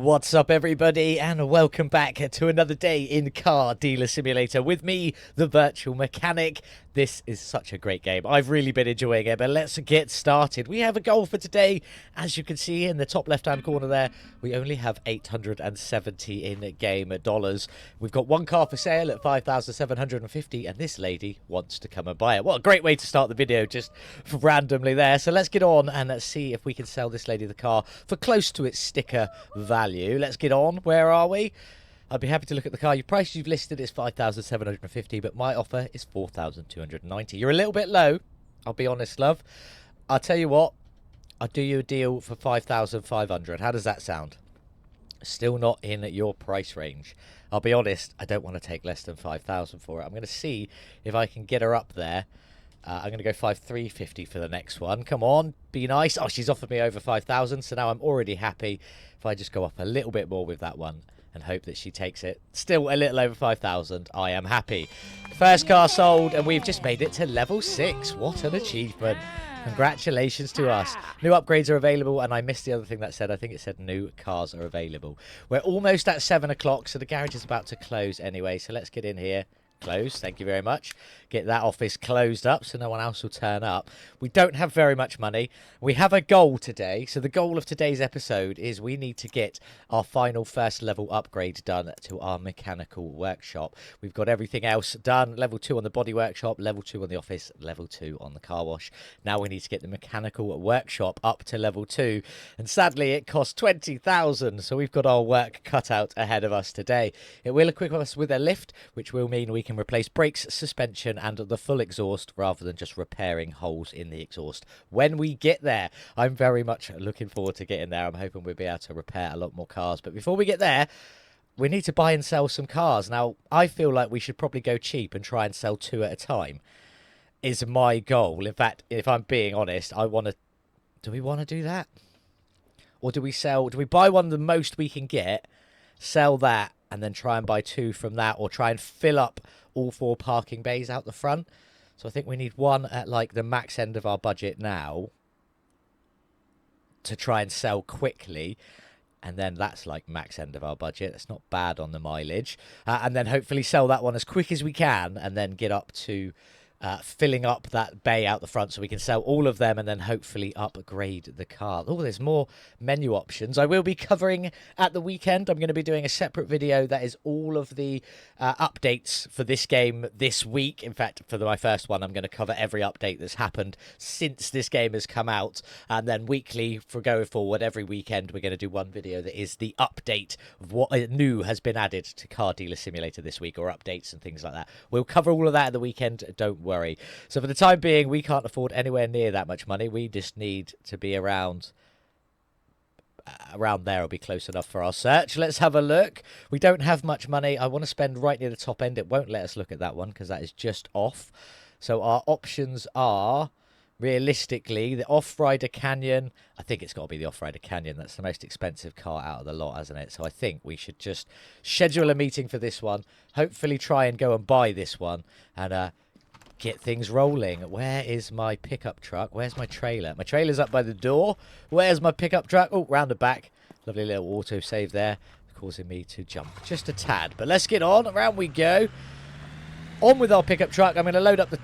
What's up, everybody, and welcome back to another day in Car Dealer Simulator with me, the Virtual Mechanic. This is such a great game. I've really been enjoying it, but let's get started. We have a goal for today. As you can see in the top left-hand corner there, we only have 870 in-game dollars. We've got one car for sale at 5,750, and this lady wants to come and buy it. What a great way to start the video, just randomly there. So let's get on and let's see if we can sell this lady the car for close to its sticker value. Let's get on. Where are we? I'd be happy to look at the car. Your price you've listed is 5,750, but my offer is 4,290. You're a little bit low, I'll be honest, love. I'll tell you what, I'll do you a deal for 5,500. How does that sound? Still not in your price range. I'll be honest, I don't want to take less than 5,000 for it. I'm going to see if I can get her up there. I'm going to go 5,350 for the next one. Come on, be nice. Oh, she's offered me over 5,000, so now I'm already happy if I just go up a little bit more with that one and hope that she takes it. Still a little over 5,000. I am happy. First car sold, and we've just made it to level 6. What an achievement. Congratulations to us. New upgrades are available, and I missed the other thing that said. I think it said new cars are available. We're almost at 7 o'clock, so the garage is about to close anyway, so let's get in here. Close, thank you very much. Get that office closed up so no one else will turn up. We don't have very much money. We have a goal today. So the goal of today's episode is we need to get our final first level upgrade done to our mechanical workshop. We've got everything else done. Level 2 on the body workshop, level 2 on the office, level 2 on the car wash. Now we need to get the mechanical workshop up to level 2. And sadly it costs 20,000. So we've got our work cut out ahead of us today. It will equip us with a lift, which will mean we can replace brakes, suspension and the full exhaust rather than just repairing holes in the exhaust when we get there. I'm very much looking forward to getting there. I'm hoping we'll be able to repair a lot more cars, but before we get there we need to buy and sell some cars. Now I feel like we should probably go cheap and try and sell 2 at a time is my goal. In fact, if I'm being honest, do we want to do that, or do we buy one the most we can get, sell that, and then try and buy 2 from that, or try and fill up all 4 parking bays out the front? So I think we need one at like the max end of our budget now to try and sell quickly, and then that's like max end of our budget. That's not bad on the mileage, and then hopefully sell that one as quick as we can, and then get up to filling up that bay out the front so we can sell all of them and then hopefully upgrade the car. Oh, there's more menu options. I will be covering at the weekend. I'm going to be doing a separate video that is all of the updates for this game this week. In fact, for my first one, I'm going to cover every update that's happened since this game has come out, and then weekly for going forward, every weekend we're going to do one video that is the update of what new has been added to Car Dealer Simulator this week, or updates and things like that. We'll cover all of that at the weekend, don't worry. So for the time being, we can't afford anywhere near that much money. We just need to be around there will be close enough for our search. Let's have a look. We don't have much money. I want to spend right near the top end. It won't let us look at that one because that is just off. So our options are, realistically, the Off-Rider Canyon. I think it's got to be the Off-Rider Canyon. That's the most expensive car out of the lot, hasn't it? So I think we should just schedule a meeting for this one. Hopefully try and go and buy this one and get things rolling. Where is my pickup truck? Where's my trailer? My trailer's up by the door. Where's my pickup truck? Oh, round the back. Lovely little auto save there, causing me to jump just a tad. But let's get on. Around we go. On with our pickup truck. I'm going to load up the...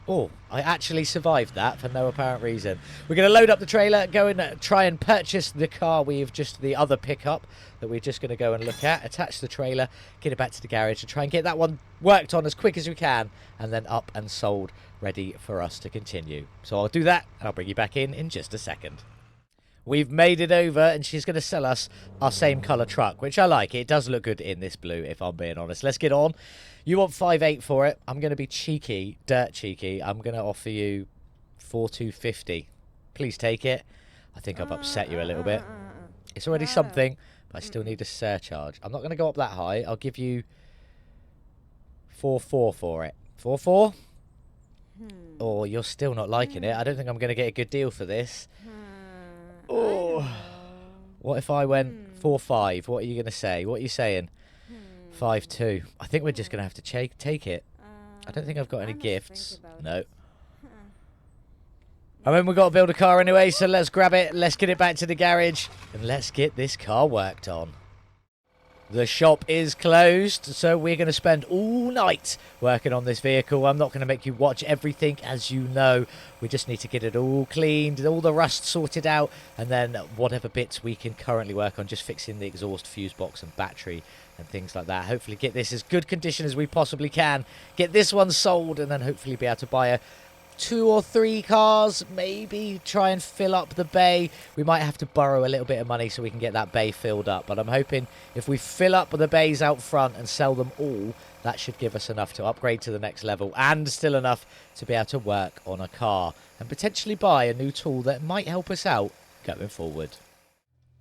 Oh, I actually survived that for no apparent reason. We're going to load up the trailer, go and try and purchase the car. We've just the other pickup that we're just going to go and look at. Attach the trailer, get it back to the garage, and try and get that one worked on as quick as we can, and then up and sold, ready for us to continue. So I'll do that, and I'll bring you back in just a second. We've made it over, and she's going to sell us our same colour truck, which I like. It does look good in this blue, if I'm being honest. Let's get on. You want 5.8 for it. I'm going to be cheeky, dirt cheeky. I'm going to offer you 4,250. Please take it. I think I've upset you a little bit. It's already something, but I still need a surcharge. I'm not going to go up that high. I'll give you 4.4 for it. 4.4? Oh, you're still not liking it. I don't think I'm going to get a good deal for this. Oh, what if I went 4.5? What are you going to say? What are you saying? 5.2. I think we're just going to have to take it. I don't think I've got any gifts. No. I mean, we've got to build a car anyway, so let's grab it, let's get it back to the garage, and let's get this car worked on. The shop is closed, so we're going to spend all night working on this vehicle. I'm not going to make you watch everything, as you know. We just need to get it all cleaned, all the rust sorted out, and then whatever bits we can currently work on, just fixing the exhaust, fuse box and battery and things like that. Hopefully get this as good condition as we possibly can. Get this one sold, and then hopefully be able to buy a 2 or 3 cars, maybe try and fill up the bay. We might have to borrow a little bit of money so we can get that bay filled up, but I'm hoping if we fill up the bays out front and sell them all, that should give us enough to upgrade to the next level, and still enough to be able to work on a car and potentially buy a new tool that might help us out going forward.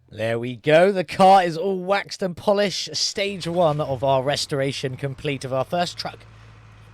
There we go. The car is all waxed and polished. Stage 1 of our restoration complete of our first truck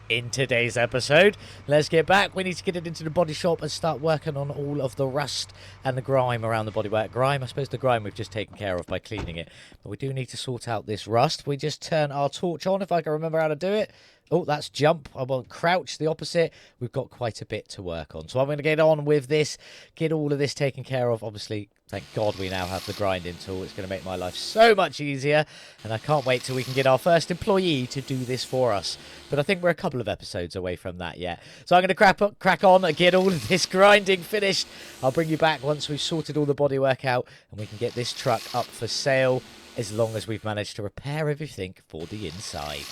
in today's episode. Let's get back. We need to get it into the body shop and start working on all of the rust and the grime around the bodywork. Grime, I suppose the grime we've just taken care of by cleaning it, but we do need to sort out this rust. We just turn our torch on, if I can remember how to do it. Oh, that's jump. I want crouch, the opposite. We've got quite a bit to work on, so I'm going to get on with this, get all of this taken care of. Obviously, thank God we now have the grinding tool. It's going to make my life so much easier, and I can't wait till we can get our first employee to do this for us. But I think we're a couple of episodes away from that yet. So I'm going to crack on and get all of this grinding finished. I'll bring you back once we've sorted all the bodywork out, and we can get this truck up for sale, as long as we've managed to repair everything for the inside.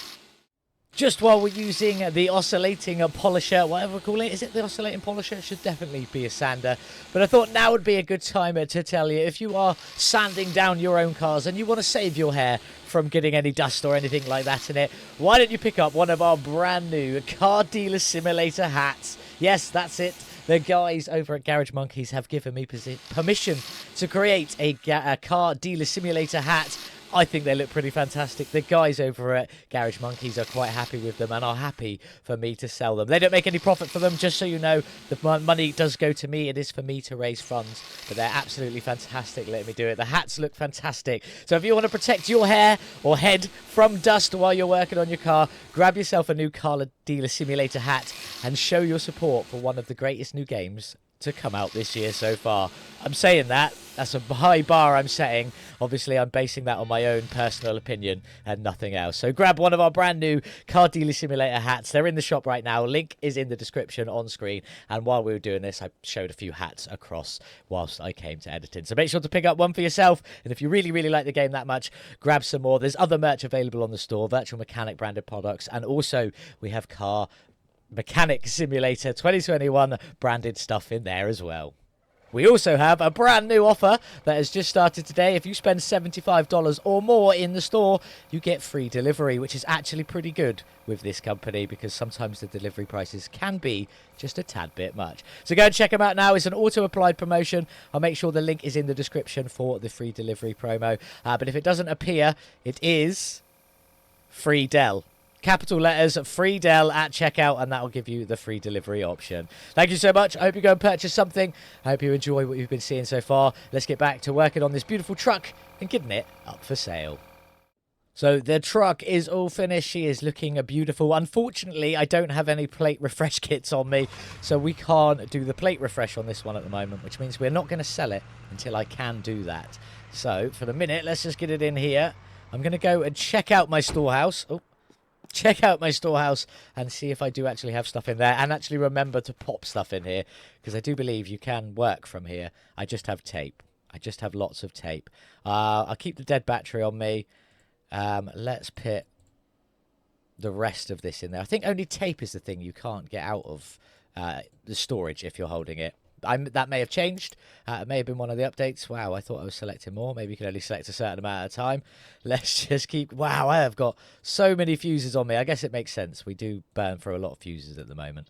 Just while we're using the oscillating polisher, whatever we call it, is it the oscillating polisher? It should definitely be a sander. But I thought now would be a good time to tell you, if you are sanding down your own cars and you want to save your hair from getting any dust or anything like that in it, why don't you pick up one of our brand new Car Dealer Simulator hats? Yes, that's it. The guys over at Garage Monkeys have given me permission to create a Car Dealer Simulator hat. I think they look pretty fantastic. The guys over at Garage Monkeys are quite happy with them and are happy for me to sell them. They don't make any profit for them, just so you know. The money does go to me. It is for me to raise funds, but they're absolutely fantastic. Let me do it. The hats look fantastic. So if you want to protect your hair or head from dust while you're working on your car, grab yourself a new Car Dealer Simulator hat and show your support for one of the greatest new games to come out this year so far. I'm saying that's a high bar I'm setting. Obviously, I'm basing that on my own personal opinion and nothing else. So grab one of our brand new Car Dealer Simulator hats. They're in the shop right now. Link is in the description on screen. And while we were doing this, I showed a few hats across whilst I came to editing. So make sure to pick up one for yourself. And if you really, really like the game that much, grab some more. There's other merch available on the store, Virtual Mechanic branded products. And also, we have Car Mechanic Simulator 2021 branded stuff in there as well. We also have a brand new offer that has just started today. If you spend $75 or more in the store, you get free delivery, which is actually pretty good with this company, because sometimes the delivery prices can be just a tad bit much. So go and check them out now. It's an auto-applied promotion. I'll make sure the link is in the description for the free delivery promo. But if it doesn't appear, it is free Dell. Capital letters, free Dell at checkout, and that will give you the free delivery option. Thank you so much. I hope you go and purchase something. I hope you enjoy what you've been seeing so far. Let's get back to working on this beautiful truck and getting it up for sale. So the truck is all finished. She is looking beautiful. Unfortunately, I don't have any plate refresh kits on me, so we can't do the plate refresh on this one at the moment, which means we're not going to sell it until I can do that. So for the minute, let's just get it in here. I'm going to go and check out my storehouse. Check out my storehouse and see if I do actually have stuff in there, and actually remember to pop stuff in here, because I do believe you can work from here. I just have tape. I just have lots of tape. I'll keep the dead battery on me. Let's put the rest of this in there. I think only tape is the thing you can't get out of the storage if you're holding it. That may have changed. It may have been one of the updates. Wow, I thought I was selecting more. Maybe you can only select a certain amount at a time. Let's just keep... Wow, I have got so many fuses on me. I guess it makes sense. We do burn through a lot of fuses at the moment.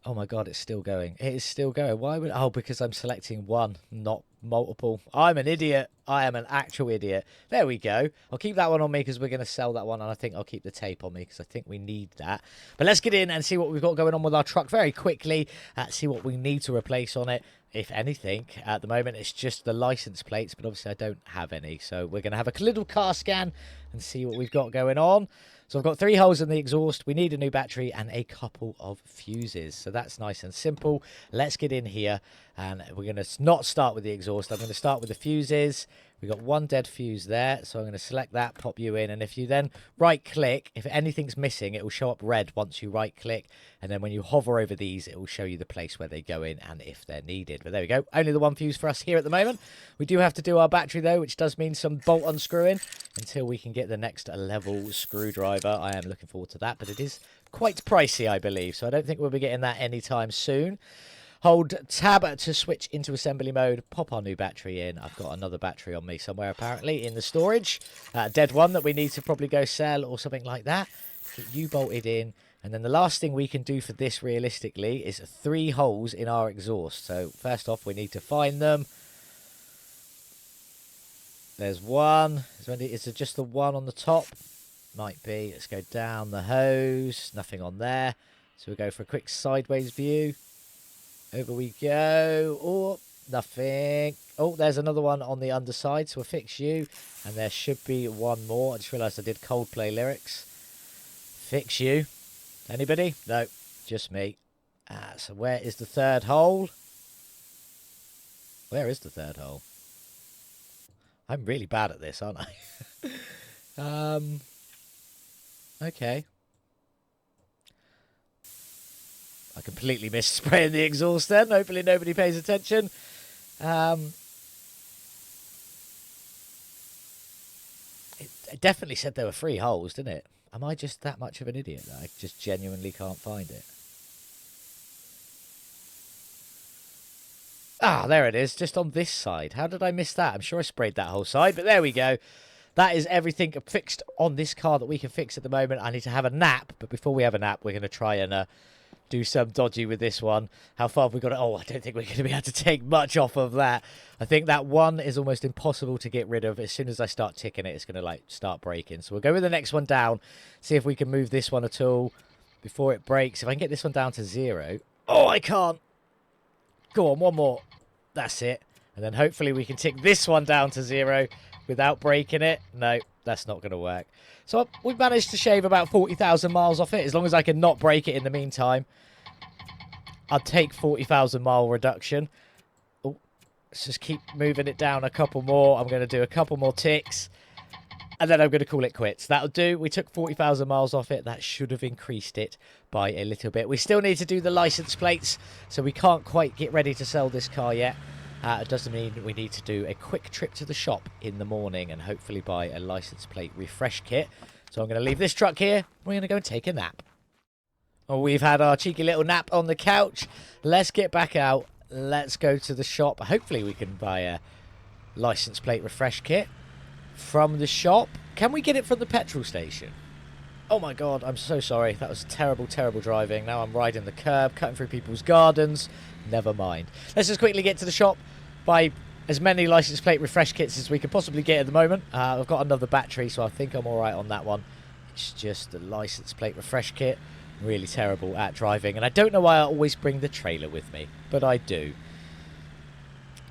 Oh my God, it's still going. It is still going. Why would... Oh, because I'm selecting one, not multiple. I'm an idiot. I am an actual idiot. There we go. I'll keep that one on me because we're going to sell that one, and I think I'll keep the tape on me because I think we need that. But let's get in and see what we've got going on with our truck very quickly. See what we need to replace on it, if anything. At the moment, it's just the license plates, but obviously I don't have any. So we're going to have a little car scan and see what we've got going on. So I've got 3 holes in the exhaust. We need a new battery and a couple of fuses. So that's nice and simple. Let's get in here, and we're going to not start with the exhaust. I'm going to start with the fuses. We've got 1 dead fuse there, so I'm going to select that, pop you in, and if you then right-click, if anything's missing, it will show up red once you right-click, and then when you hover over these, it will show you the place where they go in and if they're needed. But there we go. Only the 1 fuse for us here at the moment. We do have to do our battery, though, which does mean some bolt unscrewing until we can get the next level screwdriver. I am looking forward to that, but it is quite pricey, I believe, so I don't think we'll be getting that anytime soon. Hold tab to switch into assembly mode, pop our new battery in. I've got another battery on me somewhere apparently in the storage. A dead one that we need to probably go sell or something like that. Get you bolted in. And then the last thing we can do for this realistically is 3 holes in our exhaust. So first off, we need to find them. There's one. Is it just the one on the top? Might be. Let's go down the hose. Nothing on there. So we'll go for a quick sideways view. Over we go. Oh, nothing. Oh, there's another one on the underside, so we'll fix you. And there should be one more. I just realised I did Coldplay lyrics. Fix you. Anybody? No, just me. So where is the 3rd hole? Where is the 3rd hole? I'm really bad at this, aren't I? Okay. I completely missed spraying the exhaust then. Hopefully nobody pays attention. It definitely said there were 3 holes, didn't it? Am I just that much of an idiot that I just genuinely can't find it? Ah, there it is, just on this side. How did I miss that? I'm sure I sprayed that whole side, but there we go. That is everything fixed on this car that we can fix at the moment. I need to have a nap, but before we have a nap, we're going to try and do some dodgy with this one. How far have we got it? Oh, I don't think we're going to be able to take much off of that. I think that one is almost impossible to get rid of. As soon as I start ticking it, it's going to like start breaking. So we'll go with the next one down, see if we can move this one at all before it breaks. If I can get this one down to 0. Oh, I can't. Go on, one more. That's it. And then hopefully we can tick this one down to 0 without breaking it. No, that's not going to work. So we've managed to shave about 40,000 miles off it. As long as I can not break it in the meantime, I'll take 40,000 mile reduction. Oh, let's just keep moving it down a couple more. I'm going to do a couple more ticks, and then I'm going to call it quits. That'll do. We took 40,000 miles off it. That should have increased it by a little bit. We still need to do the license plates, so we can't quite get ready to sell this car yet. It doesn't mean we need to do a quick trip to the shop in the morning and hopefully buy a license plate refresh kit. So I'm going to leave this truck here. We're going to go and take a nap. Oh, we've had our cheeky little nap on the couch. Let's get back out. Let's go to the shop. Hopefully we can buy a license plate refresh kit from the shop. Can we get it from the petrol station? Oh my god, I'm so sorry. That was terrible, terrible driving. Now I'm riding the curb, cutting through people's gardens. Never mind. Let's just quickly get to the shop, buy as many license plate refresh kits as we can possibly get at the moment. I've got another battery, so I think I'm alright on that one. It's just the license plate refresh kit. Really terrible at driving, and I don't know why I always bring the trailer with me, but I do.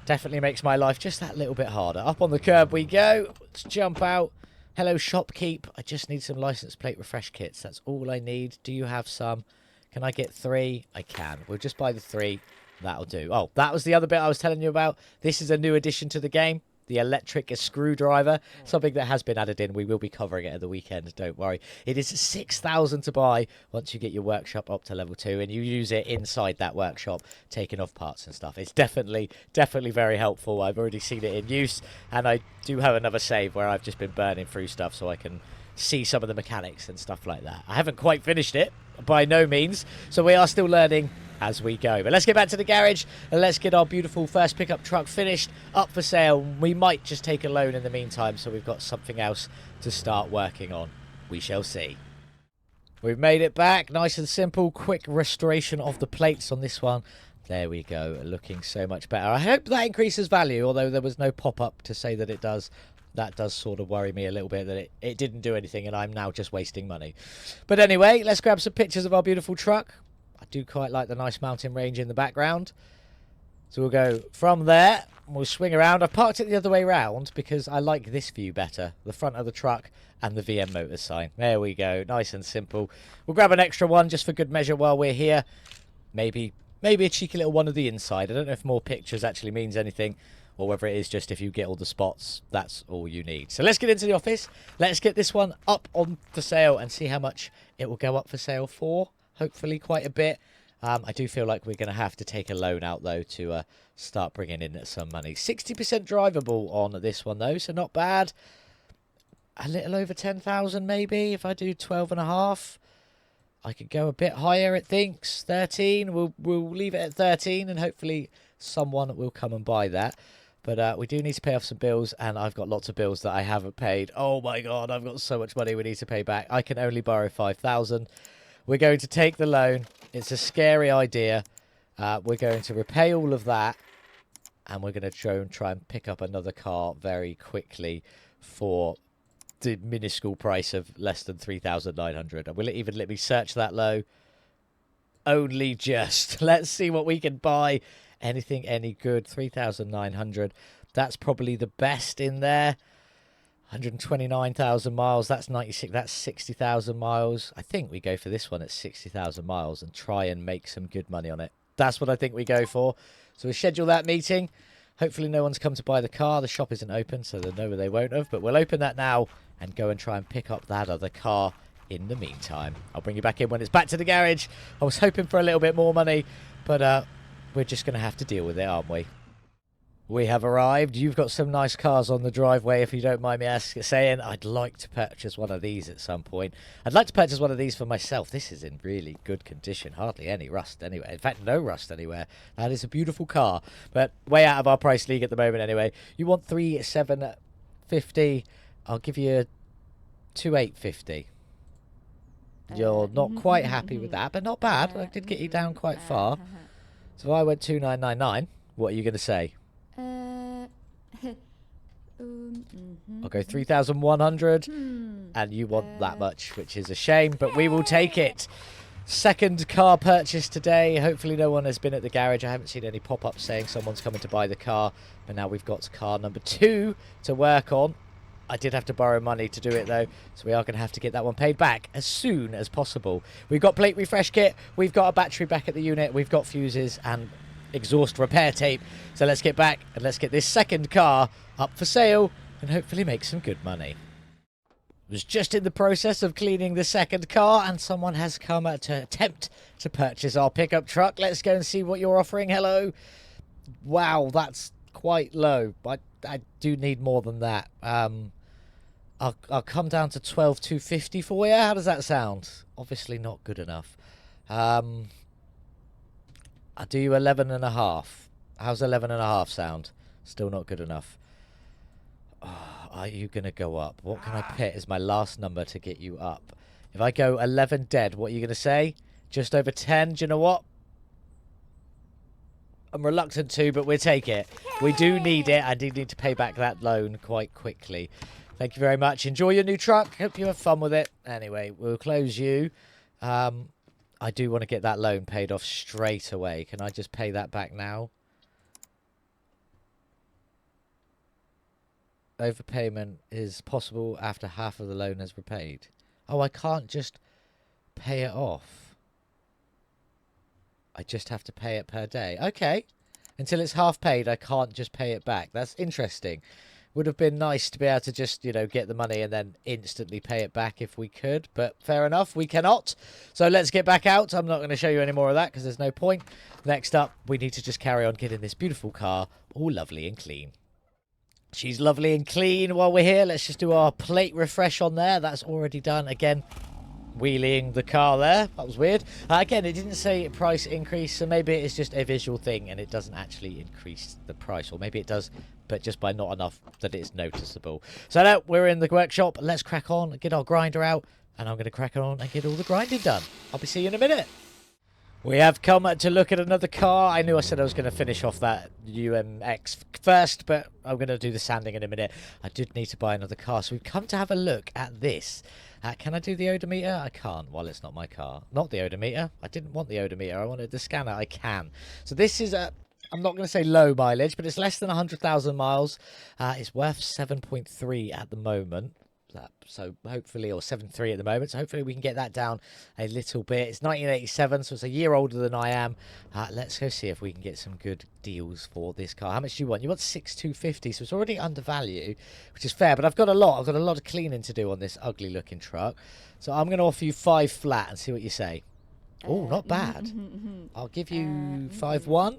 Definitely makes my life just that little bit harder. Up on the curb we go. Let's jump out. Hello, shopkeep. I just need some license plate refresh kits. That's all I need. Do you have some? Can I get 3? I can. We'll just buy the 3. That'll do. Oh, that was the other bit I was telling you about. This is a new addition to the game. The electric screwdriver. Something that has been added in. We will be covering it at the weekend. Don't worry. It is 6,000 to buy once you get your workshop up to level 2. And you use it inside that workshop, taking off parts and stuff. It's definitely very helpful. I've already seen it in use. And I do have another save where I've just been burning through stuff so I can see some of the mechanics and stuff like that. I haven't quite finished it, by no means. So we are still learning as we go. But let's get back to the garage and let's get our beautiful first pickup truck finished, up for sale. We might just take a loan in the meantime, so we've got something else to start working on. We shall see. We've made it back. Nice and simple. Quick restoration of the plates on this one. There we go. Looking so much better. I hope that increases value, although there was no pop-up to say that it does. That does sort of worry me a little bit that it didn't do anything and I'm now just wasting money. But anyway, let's grab some pictures of our beautiful truck. I do quite like the nice mountain range in the background. So we'll go from there. We'll swing around. I've parked it the other way round because I like this view better. The front of the truck and the VM Motors sign. There we go. Nice and simple. We'll grab an extra one just for good measure while we're here. Maybe a cheeky little one of the inside. I don't know if more pictures actually means anything, or whether it is just if you get all the spots, that's all you need. So let's get into the office. Let's get this one up on for sale and see how much it will go up for sale for. Hopefully quite a bit. I do feel like we're going to have to take a loan out, though, to start bringing in some money. 60% drivable on this one, though, so not bad. A little over 10,000, maybe, if I do 12.5. I could go a bit higher, it thinks. 13. We'll leave it at 13, and hopefully someone will come and buy that. But we do need to pay off some bills, and I've got lots of bills that I haven't paid. Oh, my God, I've got so much money we need to pay back. I can only borrow 5,000. We're going to take the loan. It's a scary idea. We're going to repay all of that, and we're going to try and pick up another car very quickly for the minuscule price of less than 3,900. And will it even let me search that low? Only just. Let's see what we can buy. Anything any good? 3,900. That's probably the best in there. 129,000 miles. That's 96. That's 60,000 miles. I think we go for this one at 60,000 miles and try and make some good money on it. That's what I think we go for. So we schedule that meeting. Hopefully no one's come to buy the car. The shop isn't open, so they won't have. But we'll open that now and go and try and pick up that other car in the meantime. I'll bring you back in when it's back to the garage. I was hoping for a little bit more money, but we're just going to have to deal with it, aren't we? We have arrived. You've got some nice cars on the driveway, if you don't mind me saying. I'd like to purchase one of these at some point. I'd like to purchase one of these for myself. This is in really good condition. Hardly any rust anywhere. In fact, no rust anywhere. That is a beautiful car. But way out of our price league at the moment anyway. You want 3,750. I'll give you 2,850. You're not quite happy with that, but not bad. I did get you down quite far. So if I went 2,999, what are you going to say? I'll go 3,100, and you want that much, which is a shame, but we will take it. Second car purchase today. Hopefully no one has been at the garage. I haven't seen any pop-ups saying someone's coming to buy the car, but now we've got car number 2 to work on. I did have to borrow money to do it, though, so we are going to have to get that one paid back as soon as possible. We've got plate refresh kit, we've got a battery back at the unit, we've got fuses and exhaust repair tape. So let's get back and let's get this second car up for sale and hopefully make some good money. Was just in the process of cleaning the second car, and someone has come to attempt to purchase our pickup truck. Let's go and see what you're offering. Hello. Wow, that's quite low. I do need more than that. I'll come down to 12,250 for you. How does that sound? Obviously not good enough. I'll do you 11.5. How's 11.5 sound? Still not good enough. Oh, are you going to go up? What can I pit as my last number to get you up? If I go 11 dead, what are you going to say? Just over 10? Do you know what? I'm reluctant to, but we'll take it. We do need it. I do need to pay back that loan quite quickly. Thank you very much. Enjoy your new truck. Hope you have fun with it. Anyway, we'll close you. I do want to get that loan paid off straight away. Can I just pay that back now? Overpayment is possible after half of the loan is repaid. Oh, I can't just pay it off. I just have to pay it per day. Okay. Until it's half paid, I can't just pay it back. That's interesting. Would have been nice to be able to just, you know, get the money and then instantly pay it back if we could. But fair enough, we cannot. So let's get back out. I'm not going to show you any more of that because there's no point. Next up, we need to just carry on getting this beautiful car all lovely and clean. She's lovely and clean while we're here. Let's just do our plate refresh on there. That's already done. Again, wheeling the car there. That was weird. Again, it didn't say price increase, so maybe it's just a visual thing and it doesn't actually increase the price. Or maybe it does, but just by not enough that it's noticeable. So now we're in the workshop. Let's crack on, get our grinder out, and I'm going to crack on and get all the grinding done. I'll be seeing you in a minute. We have come to look at another car. I knew I said I was going to finish off that UMX first, but I'm going to do the sanding in a minute. I did need to buy another car, so we've come to have a look at this. Can I do the odometer? I can't. Well, it's not my car. Not the odometer. I didn't want the odometer. I wanted the scanner. I can. So this is a I'm not going to say low mileage, but it's less than 100,000 miles. It's worth 7.3 at the moment. So hopefully, or 7.3 at the moment, so hopefully we can get that down a little bit. It's 1987, so it's a year older than I am. Let's go see if we can get some good deals for this car. How much do you want? You want 6,250, so it's already under value, which is fair, but I've got a lot of cleaning to do on this ugly looking truck. So I'm going to offer you 5 flat and see what you say. Oh, not bad. I'll give you 5.1.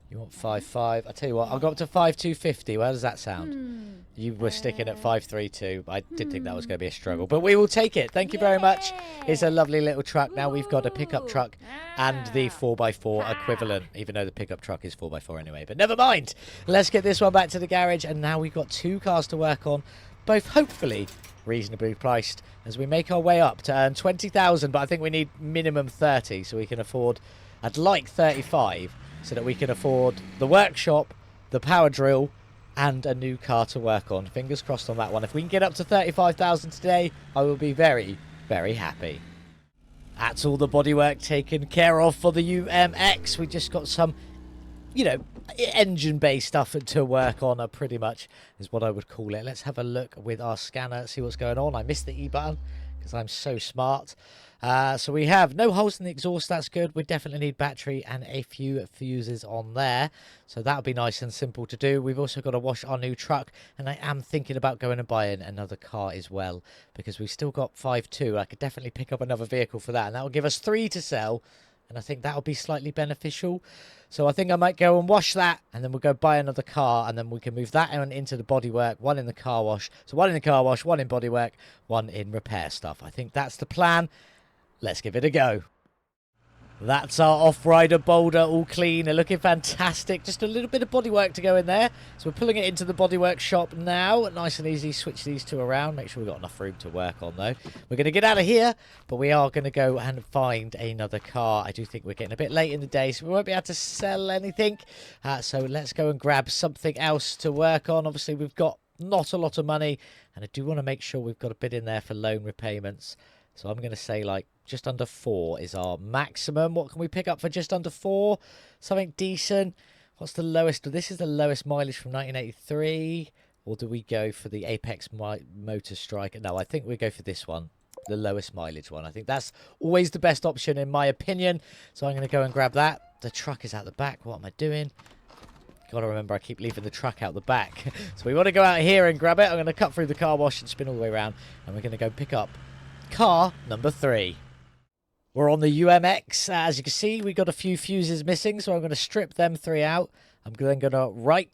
You want 5.5. I'll tell you what, I'll go up to 5,250. How does that sound? You were sticking at 532. I did think that was going to be a struggle, but we will take it. Thank you very much. It's a lovely little truck. Now we've got a pickup truck and the 4x4 equivalent, even though the pickup truck is 4x4 anyway. But never mind. Let's get this one back to the garage, and now we've got 2 cars to work on, both hopefully reasonably priced, as we make our way up to earn 20,000. But I think we need minimum 30, so we can afford. I'd like 35, so that we can afford the workshop, the power drill, and a new car to work on. Fingers crossed on that one. If we can get up to 35,000 today, I will be very, very happy. That's all the bodywork taken care of for the UMX. We just got some, engine-based stuff to work on, pretty much is what I would call it. Let's have a look with our scanner, see what's going on. I missed the E button because I'm so smart. So we have no holes in the exhaust. That's good. We definitely need battery and a few fuses on there, so that'll be nice and simple to do. We've also got to wash our new truck, and I am thinking about going and buying another car as well, because we've still got 5.2. I could definitely pick up another vehicle for that, and that will give us 3 to sell, and I think that'll be slightly beneficial. So I think I might go and wash that, and then we'll go buy another car, and then we can move that on into the bodywork, 1 in the car wash. So 1 in the car wash, 1 in bodywork, 1 in repair stuff. I think that's the plan. Let's give it a go. That's our off-rider Boulder, all clean. They're looking fantastic. Just a little bit of bodywork to go in there. So we're pulling it into the bodywork shop now. Nice and easy. Switch these 2 around. Make sure we've got enough room to work on, though. We're going to get out of here, but we are going to go and find another car. I do think we're getting a bit late in the day, so we won't be able to sell anything. So let's go and grab something else to work on. Obviously, we've got not a lot of money, and I do want to make sure we've got a bit in there for loan repayments. So I'm going to say, like, just under 4 is our maximum. What can we pick up for just under 4? Something decent. What's the lowest? This is the lowest mileage from 1983. Or do we go for the Apex Motor Striker? No, I think we go for this one. The lowest mileage one. I think that's always the best option in my opinion. So I'm going to go and grab that. The truck is out the back. What am I doing? Got to remember I keep leaving the truck out the back. So we want to go out here and grab it. I'm going to cut through the car wash and spin all the way around. And we're going to go pick up car number 3. We're on the UMX. As you can see, we got a few fuses missing, so I'm going to strip them 3 out. I'm then going to right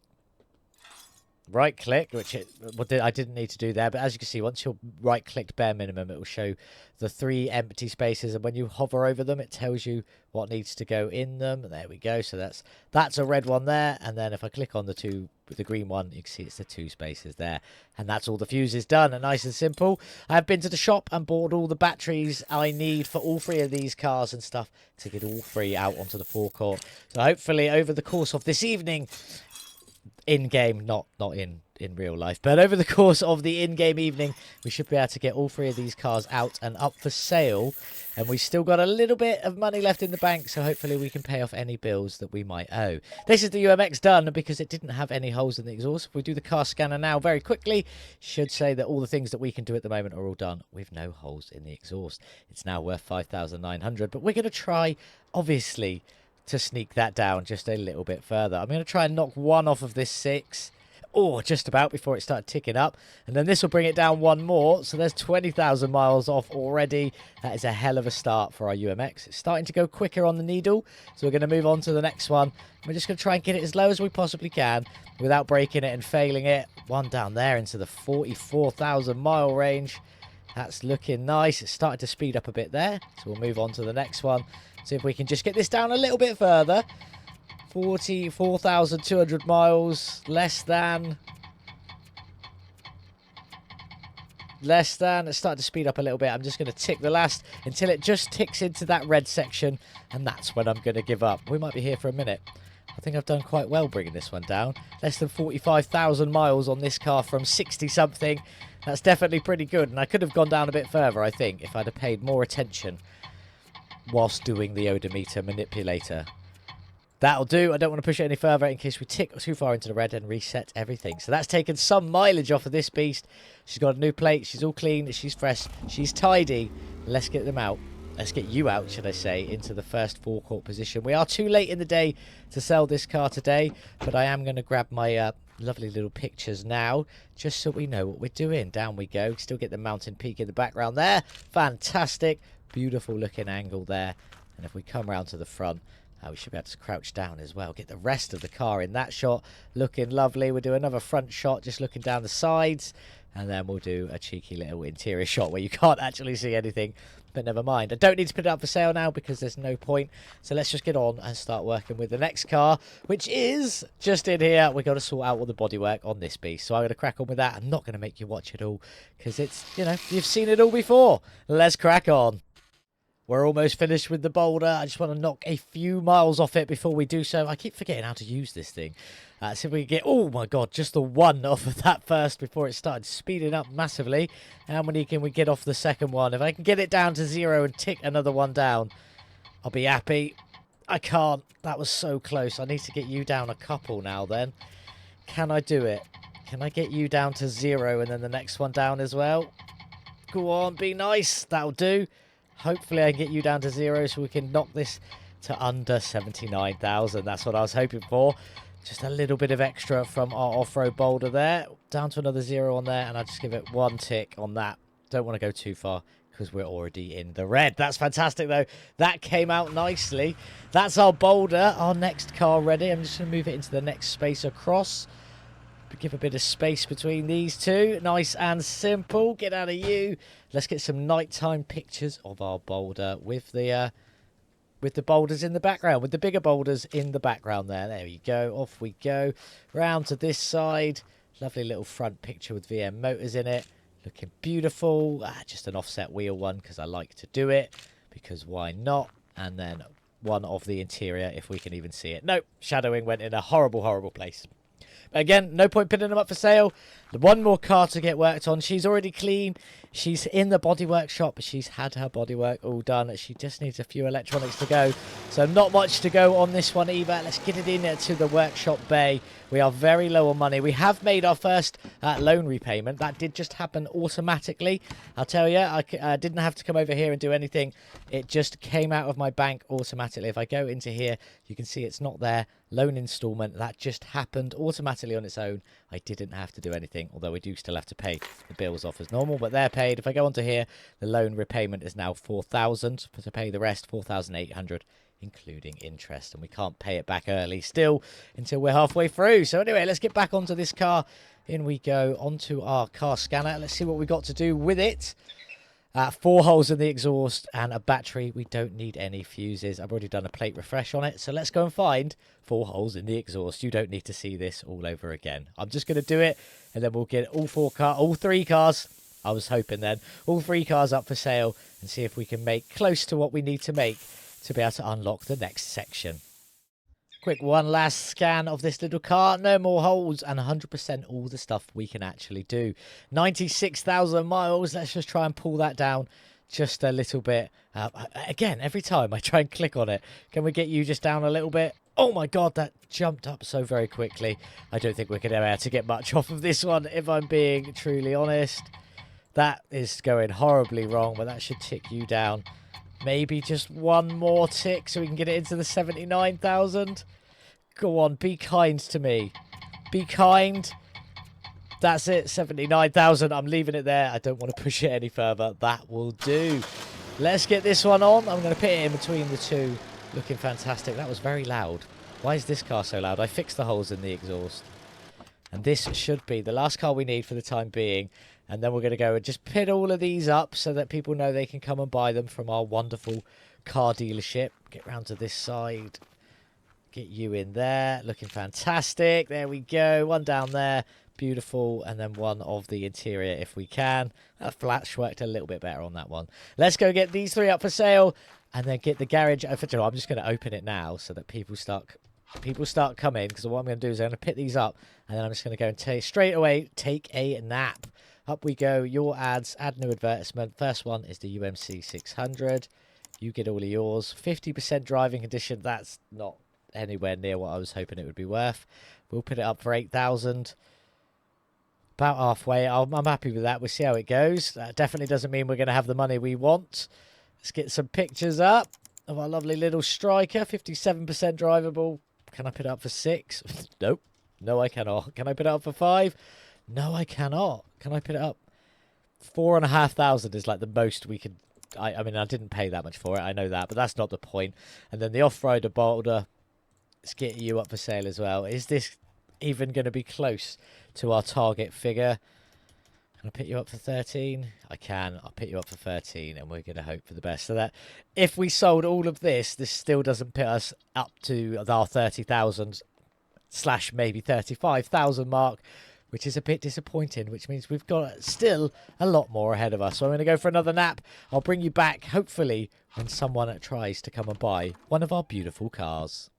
click, which I didn't need to do there, but as you can see, once you're right clicked bare minimum, it will show the 3 empty spaces, and when you hover over them, it tells you what needs to go in them. And there we go. So that's a red one there, and then if I click on the green one, you can see it's the 2 spaces there, and that's all the fuses done, and nice and simple. I've been to the shop and bought all the batteries I need for all 3 of these cars and stuff to get all 3 out onto the forecourt. So hopefully over the course of this evening, in-game, not in real life, but over the course of the in-game evening, we should be able to get all 3 of these cars out and up for sale. And we've still got a little bit of money left in the bank, so hopefully we can pay off any bills that we might owe. This is the UMX done because it didn't have any holes in the exhaust. If we do the car scanner now very quickly, should say that all the things that we can do at the moment are all done with no holes in the exhaust. It's now worth 5,900, but we're going to try, obviously, to sneak that down just a little bit further. I'm going to try and knock 1 off of this 6. Or just about before it started ticking up. And then this will bring it down 1 more. So there's 20,000 miles off already. That is a hell of a start for our UMX. It's starting to go quicker on the needle. So we're going to move on to the next one. We're just going to try and get it as low as we possibly can without breaking it and failing it. 1 down there into the 44,000 mile range. That's looking nice. It's started to speed up a bit there. So we'll move on to the next one. See if we can just get this down a little bit further. 44,200 miles, less than. It's starting to speed up a little bit. I'm just going to tick the last until it just ticks into that red section, and that's when I'm going to give up. We might be here for a minute. I think I've done quite well bringing this one down. Less than 45,000 miles on this car from 60-something. That's definitely pretty good, and I could have gone down a bit further, I think, if I'd have paid more attention whilst doing the odometer manipulator. That'll do. I don't want to push it any further in case we tick too far into the red and reset everything. So that's taken some mileage off of this beast. She's got a new plate. She's all clean. She's fresh. She's tidy. Let's get them out. Let's get you out, should I say, into the first forecourt position. We are too late in the day to sell this car today, but I am going to grab my lovely little pictures now, just so we know what we're doing. Down we go. Still get the mountain peak in the background there. Fantastic. Beautiful looking angle there. And if we come around to the front, we should be able to crouch down as well. Get the rest of the car in that shot. Looking lovely. We'll do another front shot, just looking down the sides. And then we'll do a cheeky little interior shot where you can't actually see anything. But never mind. I don't need to put it up for sale now because there's no point. So let's just get on and start working with the next car, which is just in here. We've got to sort out all the bodywork on this beast. So I'm going to crack on with that. I'm not going to make you watch it all because it's, you know, you've seen it all before. Let's crack on. We're almost finished with the boulder. I just want to knock a few miles off it before we do so. I keep forgetting how to use this thing. See if we can get, oh my god, just the one off of that first before it started speeding up massively. How many can we get off the second one? If I can get it down to 0 and tick another one down, I'll be happy. I can't. That was so close. I need to get you down a couple now then. Can I do it? Can I get you down to 0 and then the next one down as well? Go on, be nice. That'll do. Hopefully I can get you down to 0 so we can knock this to under 79,000. That's what I was hoping for. Just a little bit of extra from our off-road boulder there. Down to another 0 on there, and I'll just give it 1 tick on that. Don't want to go too far because we're already in the red. That's fantastic, though. That came out nicely. That's our boulder, our next car ready. I'm just going to move it into the next space across. Give a bit of space between these two. Nice and simple. Get out of you. Let's get some nighttime pictures of our boulder with the boulders in the background, with the bigger boulders in the background there. There we go. Off we go. Round to this side. Lovely little front picture with VM Motors in it. Looking beautiful. Just an offset wheel one because I like to do it. Because why not? And then one of the interior if we can even see it. Nope. Shadowing went in a horrible, horrible place. Again, no point putting them up for sale. One more car to get worked on. She's already clean. She's in the body workshop. She's had her bodywork all done. She just needs a few electronics to go. So not much to go on this one either. Let's get it in to the workshop bay. We are very low on money. We have made our first loan repayment. That did just happen automatically. I'll tell you, I didn't have to come over here and do anything. It just came out of my bank automatically. If I go into here, you can see it's not there. Loan installment. That just happened automatically on its own. I didn't have to do anything, although we do still have to pay the bills off as normal, but they're paid. If I go onto here, the loan repayment is now 4,000. To pay the rest, 4,800. Including interest, and we can't pay it back early still until we're halfway through. So anyway, let's get back onto this car. In we go onto our car scanner. Let's see what we got to do with it. 4 holes in the exhaust and a battery. We don't need any fuses. I've already done a plate refresh on it, so let's go and find 4 holes in the exhaust. You don't need to see this all over again. I'm just going to do it, and then we'll get all 3 cars. I was hoping then all 3 cars up for sale and see if we can make close to what we need to make to be able to unlock the next section. Quick one last scan of this little car. No more holes and 100% all the stuff we can actually do. 96,000 miles. Let's just try and pull that down just a little bit. Again, every time I try and click on it. Can we get you just down a little bit? Oh my god, that jumped up so very quickly. I don't think we're going to be able to get much off of this one, if I'm being truly honest. That is going horribly wrong, but that should tick you down. Maybe just one more tick so we can get it into the 79,000. Go on, be kind to me. Be kind. That's it, 79,000. I'm leaving it there. I don't want to push it any further. That will do. Let's get this one on. I'm going to put it in between the two. Looking fantastic. That was very loud. Why is this car so loud? I fixed the holes in the exhaust. And this should be the last car we need for the time being. And then we're going to go and just put all of these up so that people know they can come and buy them from our wonderful car dealership. Get round to this side. Get you in there. Looking fantastic. There we go. One down there. Beautiful. And then one of the interior if we can. That flash worked a little bit better on that one. Let's go get these 3 up for sale. And then get the garage. I'm just going to open it now so that people start coming. Because what I'm going to do is I'm going to pick these up. And then I'm just going to go and straight away take a nap. Up we go, your ads, add new advertisement. First one is the UMC 600. You get all of yours. 50% driving condition, that's not anywhere near what I was hoping it would be worth. We'll put it up for 8,000. About halfway. I'm happy with that. We'll see how it goes. That definitely doesn't mean we're going to have the money we want. Let's get some pictures up of our lovely little striker. 57% drivable. Can I put it up for 6? Nope. No, I cannot. Can I put it up for 5? No, I cannot. Can I put it up? 4,500 is like the most we could. I mean, I didn't pay that much for it. I know that, but that's not the point. And then the off-roader boulder. Let's get you up for sale as well. Is this even going to be close to our target figure? Can I pick you up for 13? I can. I'll pick you up for 13, and we're going to hope for the best. So that if we sold all of this, this still doesn't put us up to our 30,000 / maybe 35,000 mark, which is a bit disappointing, which means we've got still a lot more ahead of us. So I'm going to go for another nap. I'll bring you back, hopefully, when someone tries to come and buy one of our beautiful cars.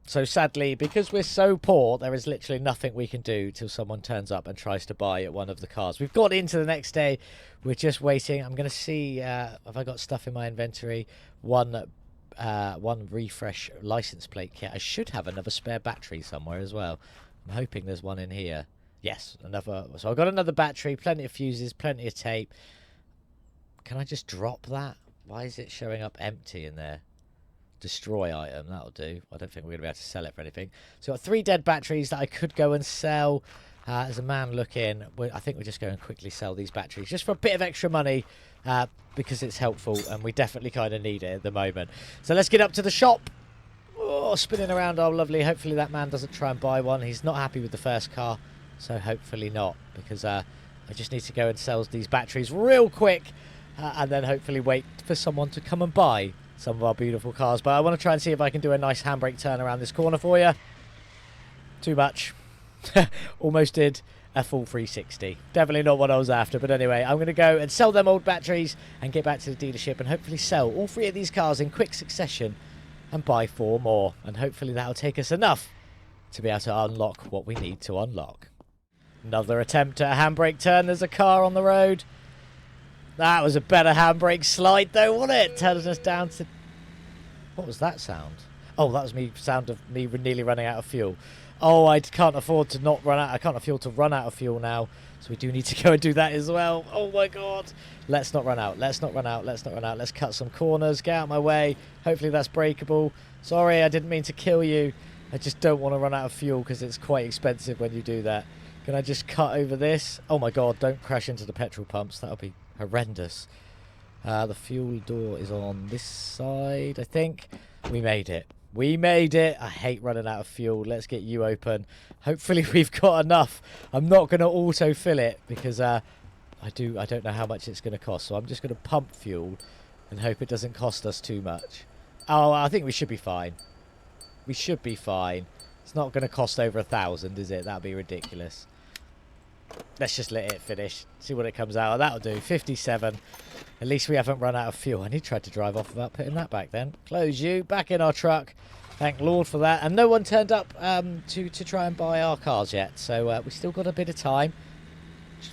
So sadly, because we're so poor, there is literally nothing we can do till someone turns up and tries to buy one of the cars. We've got into the next day. We're just waiting. I'm going to see have I got stuff in my inventory. One refresh license plate kit. I should have another spare battery somewhere as well. I'm hoping there's one in here. Yes, another. So I've got another battery, plenty of fuses, plenty of tape. Can I just drop that? Why is it showing up empty in there? Destroy item, that'll do. I don't think we're going to be able to sell it for anything. So I've got 3 dead batteries that I could go and sell. There's a man looking. I think we're just going to quickly sell these batteries just for a bit of extra money because it's helpful and we definitely kind of need it at the moment. So let's get up to the shop. Oh, spinning around. Oh, lovely. Hopefully that man doesn't try and buy one. He's not happy with the first car, so hopefully not, because I just need to go and sell these batteries real quick and then hopefully wait for someone to come and buy some of our beautiful cars. But I want to try and see if I can do a nice handbrake turn around this corner for you. Too much. Almost did a full 360. Definitely not what I was after. But anyway, I'm going to go and sell them old batteries and get back to the dealership and hopefully sell all 3 of these cars in quick succession and buy 4 more. And hopefully that'll take us enough to be able to unlock what we need to unlock. Another attempt at a handbrake turn. There's a car on the road. That was a better handbrake slide though, wasn't it? Turning us down to... What was that sound? Oh, that was sound of me nearly running out of fuel. Oh, I can't afford to not run out. I can't afford to run out of fuel now. So we do need to go and do that as well. Oh my God. Let's not run out. Let's not run out. Let's not run out. Let's cut some corners. Get out of my way. Hopefully that's breakable. Sorry, I didn't mean to kill you. I just don't want to run out of fuel because it's quite expensive when you do that. Can I just cut over this? Oh my God, don't crash into the petrol pumps. That'll be horrendous. The fuel door is on this side, I think. We made it. We made it. I hate running out of fuel. Let's get you open. Hopefully we've got enough. I'm not going to auto-fill it because I don't know how much it's going to cost. So I'm just going to pump fuel and hope it doesn't cost us too much. Oh, I think we should be fine. We should be fine. It's not going to cost over 1,000, is it? That'd be ridiculous. Let's just let it finish. See what it comes out. That'll do. 57. At least we haven't run out of fuel. And he tried to drive off without putting that back then. Close you. Back in our truck. Thank Lord for that. And no one turned up to try and buy our cars yet. So we still got a bit of time.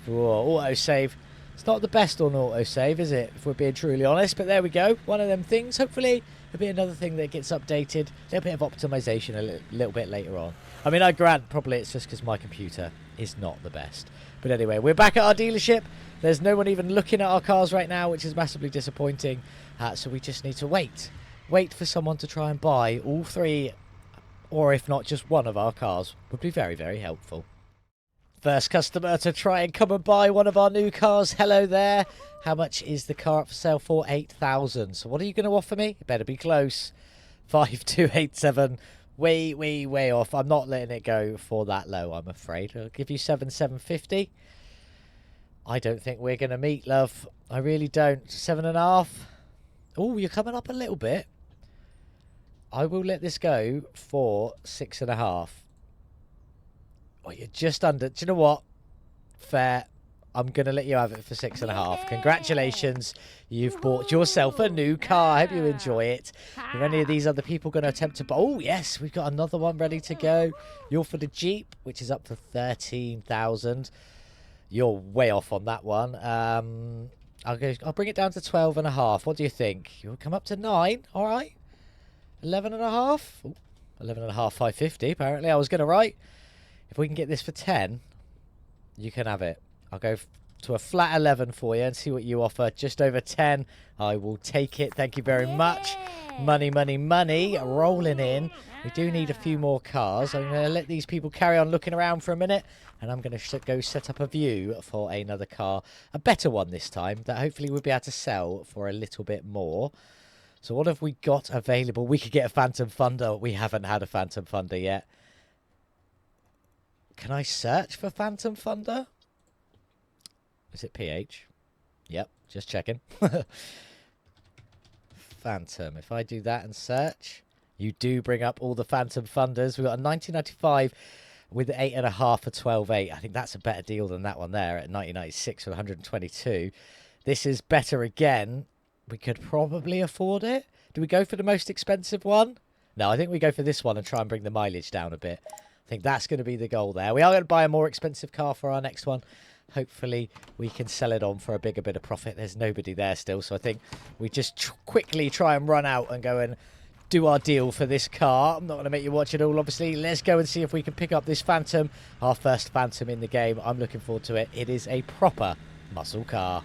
Auto-save. It's not the best on auto-save, is it? If we're being truly honest. But there we go. One of them things. Hopefully it'll be another thing that gets updated. A little bit of optimization a little bit later on. I mean, I grant probably it's just because my computer is not the best. But anyway, we're back at our dealership. There's no one even looking at our cars right now, which is massively disappointing. So we just need to wait. Wait for someone to try and buy all 3, or if not, just one of our cars. Would be very, very helpful. First customer to try and come and buy one of our new cars. Hello there. How much is the car up for sale for? 8,000. So what are you going to offer me? It better be close. 5287. Way off. I'm not letting it go for that low, I'm afraid. I'll give you 750. I don't think we're going to meet, love. I really don't. 7.5. Oh, you're coming up a little bit. I will let this go for 6.5. Oh, you're just under. Do you know what? Fair. I'm going to let you have it for 6.5. Congratulations. You've bought yourself a new car. I hope you enjoy it. Are any of these other people going to attempt to buy? Oh, yes. We've got another one ready to go. You're for the Jeep, which is up to 13,000. You're way off on that one. I'll bring it down to 12.5. What do you think? You'll come up to 9. All right. 11.5. Ooh, 11.5, 550. Apparently, I was going to write. If we can get this for 10, you can have it. I'll go to a flat 11 for you and see what you offer. Just over 10. I will take it. Thank you very much. Money, money, money. Rolling in. We do need a few more cars. I'm going to let these people carry on looking around for a minute. And I'm going to go set up a view for another car. A better one this time that hopefully we'll be able to sell for a little bit more. So what have we got available? We could get a Phantom Thunder. We haven't had a Phantom Thunder yet. Can I search for Phantom Thunder? Is it PH? Yep, just checking. Phantom. If I do that and search, you do bring up all the Phantom Thunders. We've got a 1995 with 8.5 for 12.8. I think that's a better deal than that one there at 1996 for 122. This is better again. We could probably afford it. Do we go for the most expensive one? No, I think we go for this one and try and bring the mileage down a bit. I think that's going to be the goal there. We are going to buy a more expensive car for our next one. Hopefully we can sell it on for a bigger bit of profit. There's nobody there still, so I think we just quickly try and run out and go and do our deal for this car. I'm not going to make you watch it all, obviously. Let's go and see if we can pick up this Phantom. Our first Phantom in the game. I'm looking forward to it. It is a proper muscle car.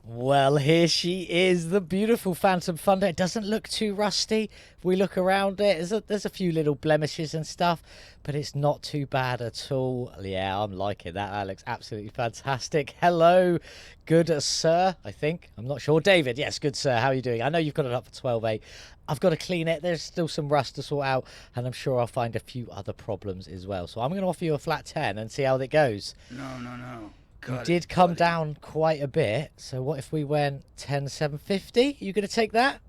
Well, here she is, the beautiful Phantom Thunder. It doesn't look too rusty. If we look around it, there's a few little blemishes and stuff, but it's not too bad at all. Yeah, I'm liking that. That looks absolutely fantastic. Hello, good sir, I think. I'm not sure. David, yes, good sir. How are you doing? I know you've got it up for 12.8. I've got to clean it. There's still some rust to sort out, and I'm sure I'll find a few other problems as well. So I'm going to offer you a flat 10 and see how it goes. No. You did come down quite a bit, so what if we went 10,750? You going to take that?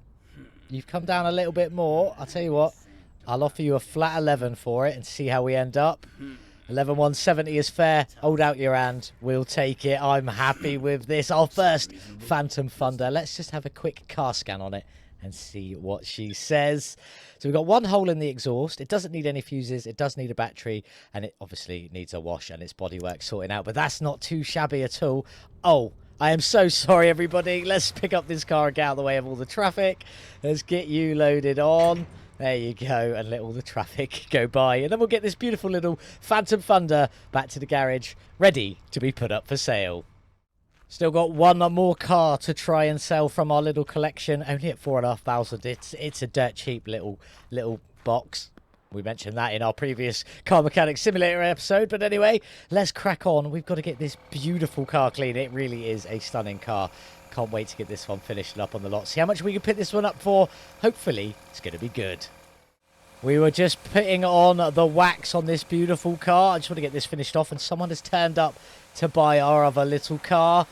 You've come down a little bit more. I'll tell you what, I'll offer you a flat 11 for it and see how we end up. 11,170 is fair. Hold out your hand. We'll take it. I'm happy with this. Our first Phantom Thunder. Let's just have a quick car scan on it and see what she says. So we've got one hole in the exhaust. It doesn't need any fuses. It does need a battery, and it obviously needs a wash and its bodywork sorting out, but that's not too shabby at all. Oh, I am so sorry, everybody. Let's pick up this car and get out of the way of all the traffic. Let's get you loaded on. There you go, and let all the traffic go by. And then we'll get this beautiful little Phantom Thunder back to the garage, ready to be put up for sale. Still got one more car to try and sell from our little collection. Only at 4,500. It's a dirt cheap little box. We mentioned that in our previous Car Mechanic Simulator episode. But anyway, let's crack on. We've got to get this beautiful car clean. It really is a stunning car. Can't wait to get this one finished and up on the lot. See how much we can pick this one up for. Hopefully, it's going to be good. We were just putting on the wax on this beautiful car. I just want to get this finished off, and someone has turned up to buy our other little car.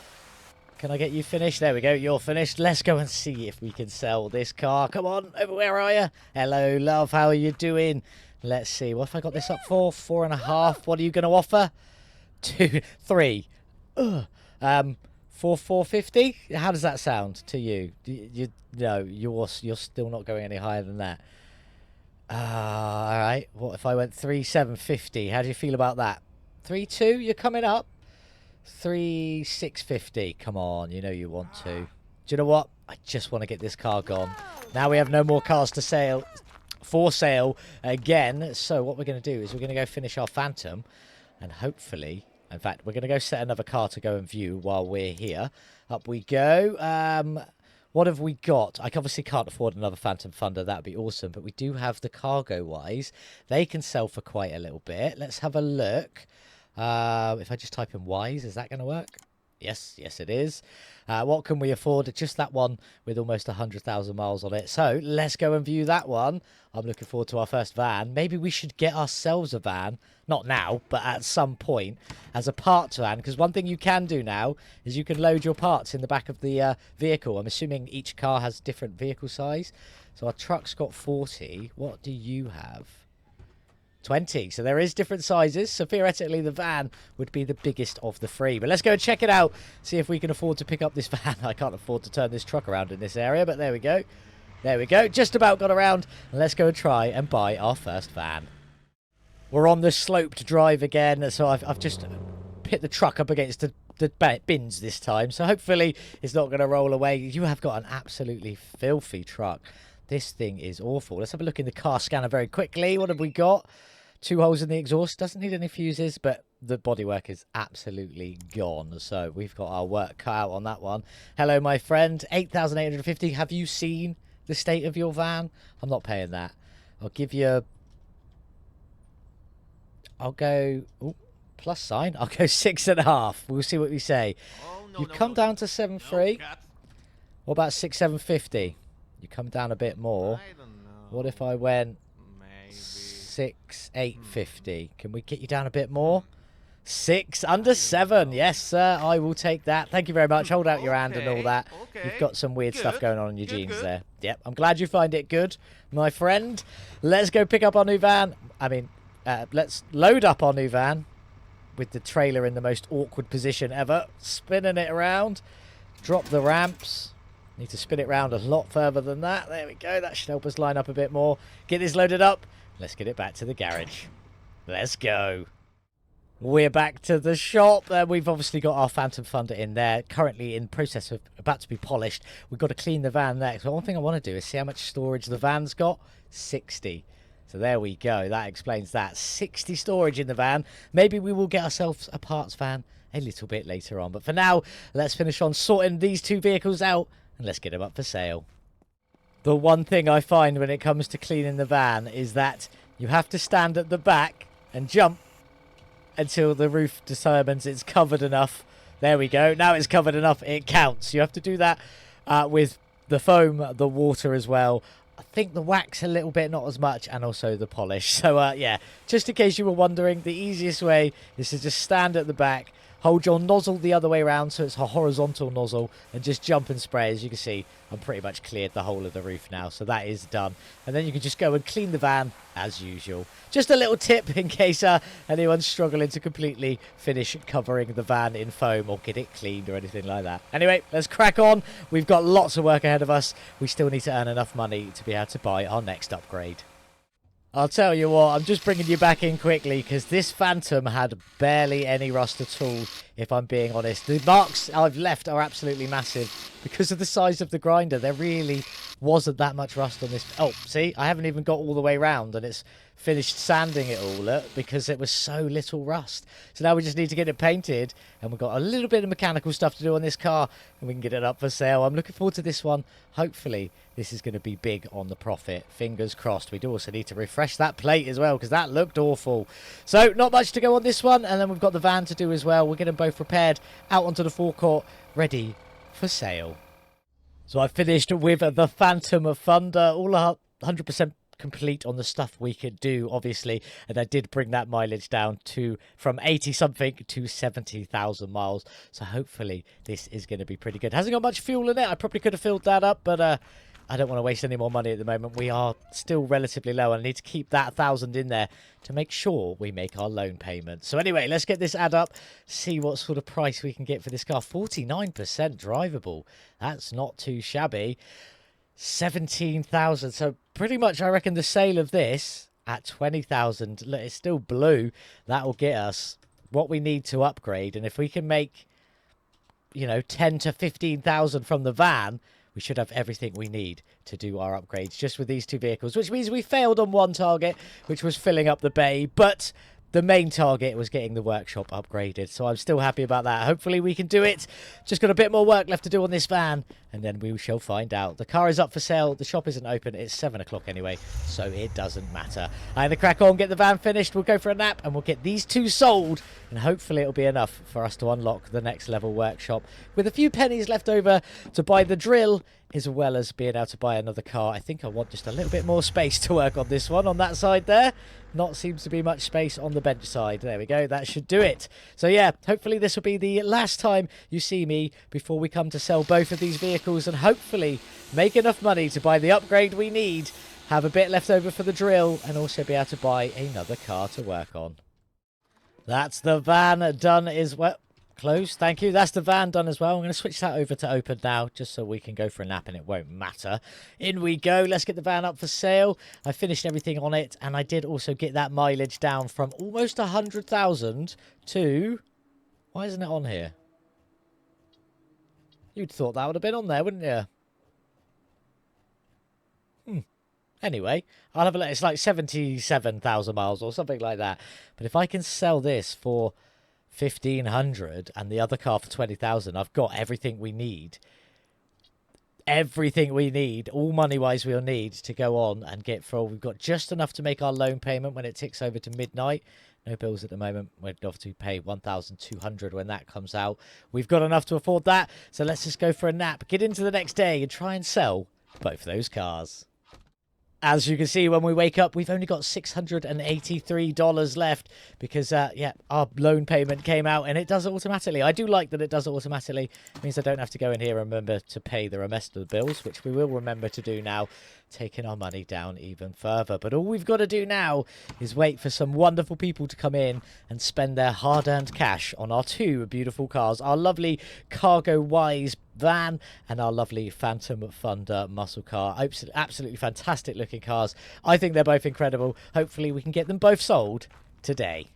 Can I get you finished? There we go. You're finished. Let's go and see if we can sell this car. Come on. Over, where are you? Hello, love. How are you doing? Let's see. What have I got this up for? 4.5. What are you going to offer? 2, 3. 4,450. How does that sound to you? No, you're still not going any higher than that. All right. What if I went 3,750? How do you feel about that? 3,2. You're coming up. 3,650. Come on, you know you want to. Do you know what? I just want to get this car gone. Now we have no more cars to sale, for sale again. So what we're going to do is we're going to go finish our Phantom, and hopefully, in fact, we're going to go set another car to go and view while we're here. Up we go. What have we got? I obviously can't afford another Phantom Thunder. That would be awesome. But we do have the cargo-wise. They can sell for quite a little bit. Let's have a look. If I just type in Wise, is that going to work? Yes, it is. What can we afford? Just that one with almost 100,000 miles on it. So let's go and view that one. I'm looking forward to our first van. Maybe we should get ourselves a van. Not now, but at some point as a parts van. Because one thing you can do now is you can load your parts in the back of the vehicle. I'm assuming each car has different vehicle size. So our truck's got 40. What do you have? 20. So there is different sizes. So theoretically, the van would be the biggest of the three. But let's go and check it out. See if we can afford to pick up this van. I can't afford to turn this truck around in this area, but there we go. There we go. Just about got around. Let's go and try and buy our first van. We're on the sloped drive again. So I've just put the truck up against the bins this time. So hopefully it's not going to roll away. You have got an absolutely filthy truck. This thing is awful. Let's have a look in the car scanner very quickly. What have we got? 2 holes in the exhaust. Doesn't need any fuses, but the bodywork is absolutely gone. So we've got our work cut out on that one. Hello, my friend. 8,850. Have you seen the state of your van? I'm not paying that. I'll give you... I'll go... Ooh, plus sign. I'll go 6.5. We'll see what we say. Oh, no, You no, come no, down to 7.3. no, cat. What about 6,750? You come down a bit more. I don't know. What if I went Maybe. 6,850? Can we get you down a bit more? 6 under 7. Yes, sir. I will take that. Thank you very much. Hold out your hand and all that. Okay. You've got some weird stuff going on in your jeans good. there. Yep. I'm glad you find it good, my friend. Let's go pick up our new van. I mean, let's load up our new van with the trailer in the most awkward position ever. Spinning it around. Drop the ramps. Need to spin it round a lot further than that. There we go. That should help us line up a bit more. Get this loaded up. Let's get it back to the garage. Let's go. We're back to the shop. We've obviously got our Phantom Thunder in there, currently in process of about to be polished. We've got to clean the van next. One thing I want to do is see how much storage the van's got. 60. So there we go. That explains that. 60 storage in the van. Maybe we will get ourselves a parts van a little bit later on. But for now, let's finish on sorting these 2 vehicles out and let's get them up for sale. The one thing I find when it comes to cleaning the van is that you have to stand at the back and jump until the roof determines it's covered enough. There we go. Now it's covered enough. It counts. You have to do that with the foam, the water as well. I think the wax a little bit, not as much, and also the polish. So, yeah, just in case you were wondering, the easiest way is to just stand at the back, hold your nozzle the other way around so it's a horizontal nozzle, and just jump and spray. As you can see, I'm pretty much cleared the whole of the roof now, so that is done. And then you can just go and clean the van as usual. Just a little tip in case anyone's struggling to completely finish covering the van in foam or get it cleaned or anything like that. Anyway, let's crack on. We've got lots of work ahead of us. We still need to earn enough money to be able to buy our next upgrade. I'll tell you what, I'm just bringing you back in quickly because this Phantom had barely any rust at all, if I'm being honest. The marks I've left are absolutely massive because of the size of the grinder. There really wasn't that much rust on this. Oh, see, I haven't even got all the way round and it's finished sanding it all, look, because it was so little rust. So now we just need to get it painted and we've got a little bit of mechanical stuff to do on this car and we can get it up for sale. I'm looking forward to this one. Hopefully this is going to be big on the profit. Fingers crossed. We do also need to refresh that plate as well because that looked awful. So not much to go on this one, and then we've got the van to do as well. We'll get them both repaired, out onto the forecourt, ready for sale. So I finished with the Phantom Thunder, all 100% complete on the stuff we could do, obviously, and I did bring that mileage down to from 80 something to 70,000 miles. So hopefully this is going to be pretty good. Hasn't got much fuel in it. I probably could have filled that up, but I don't want to waste any more money at the moment. We are still relatively low and I need to keep that 1,000 in there to make sure we make our loan payment. So anyway, let's get this add up, see what sort of price we can get for this car. 49% drivable. That's not too shabby. 17,000. So pretty much I reckon the sale of this at 20,000, look, it's still blue. That will get us what we need to upgrade. And if we can make, you know, 10 to 15,000 from the van, we should have everything we need to do our upgrades just with these 2 vehicles, which means we failed on one target, which was filling up the bay, but the main target was getting the workshop upgraded. So I'm still happy about that. Hopefully we can do it. Just got a bit more work left to do on this van, and then we shall find out. The car is up for sale. The shop isn't open. It's 7 o'clock anyway, so it doesn't matter. I'm going to crack on, get the van finished. We'll go for a nap, and we'll get these 2 sold, and hopefully it'll be enough for us to unlock the next level workshop with a few pennies left over to buy the drill, as well as being able to buy another car. I think I want just a little bit more space to work on this one, on that side there. Not seems to be much space on the bench side. There we go. That should do it. So yeah, hopefully this will be the last time you see me before we come to sell both of these vehicles and hopefully make enough money to buy the upgrade we need, have a bit left over for the drill, and also be able to buy another car to work on. That's the van done as well. Close, thank you. That's the van done as well. I'm going to switch that over to open now, just so we can go for a nap and it won't matter. In we go. Let's get the van up for sale. I finished everything on it, and I did also get that mileage down from almost 100,000 to... Why isn't it on here? You'd thought that would have been on there, wouldn't you? Anyway, I'll have a look. It's like 77,000 miles or something like that. But if I can sell this for 1,500 and the other car for 20,000, I've got everything we need. Everything we need, all money-wise we'll need to go on and get full. We've got just enough to make our loan payment when it ticks over to midnight. No bills at the moment. We'd have to pay 1,200 when that comes out. We've got enough to afford that, so let's just go for a nap, get into the next day and try and sell both those cars. As you can see, when we wake up, we've only got $683 left because, yeah, our loan payment came out and it does it automatically. I do like that it does it automatically. It means I don't have to go in here and remember to pay the rest of the bills, which we will remember to do now, taking our money down even further. But all we've got to do now is wait for some wonderful people to come in and spend their hard-earned cash on our two beautiful cars, our lovely cargo-wise van and our lovely Phantom Thunder muscle car. Absolutely fantastic looking cars. I think they're both incredible. Hopefully we can get them both sold today.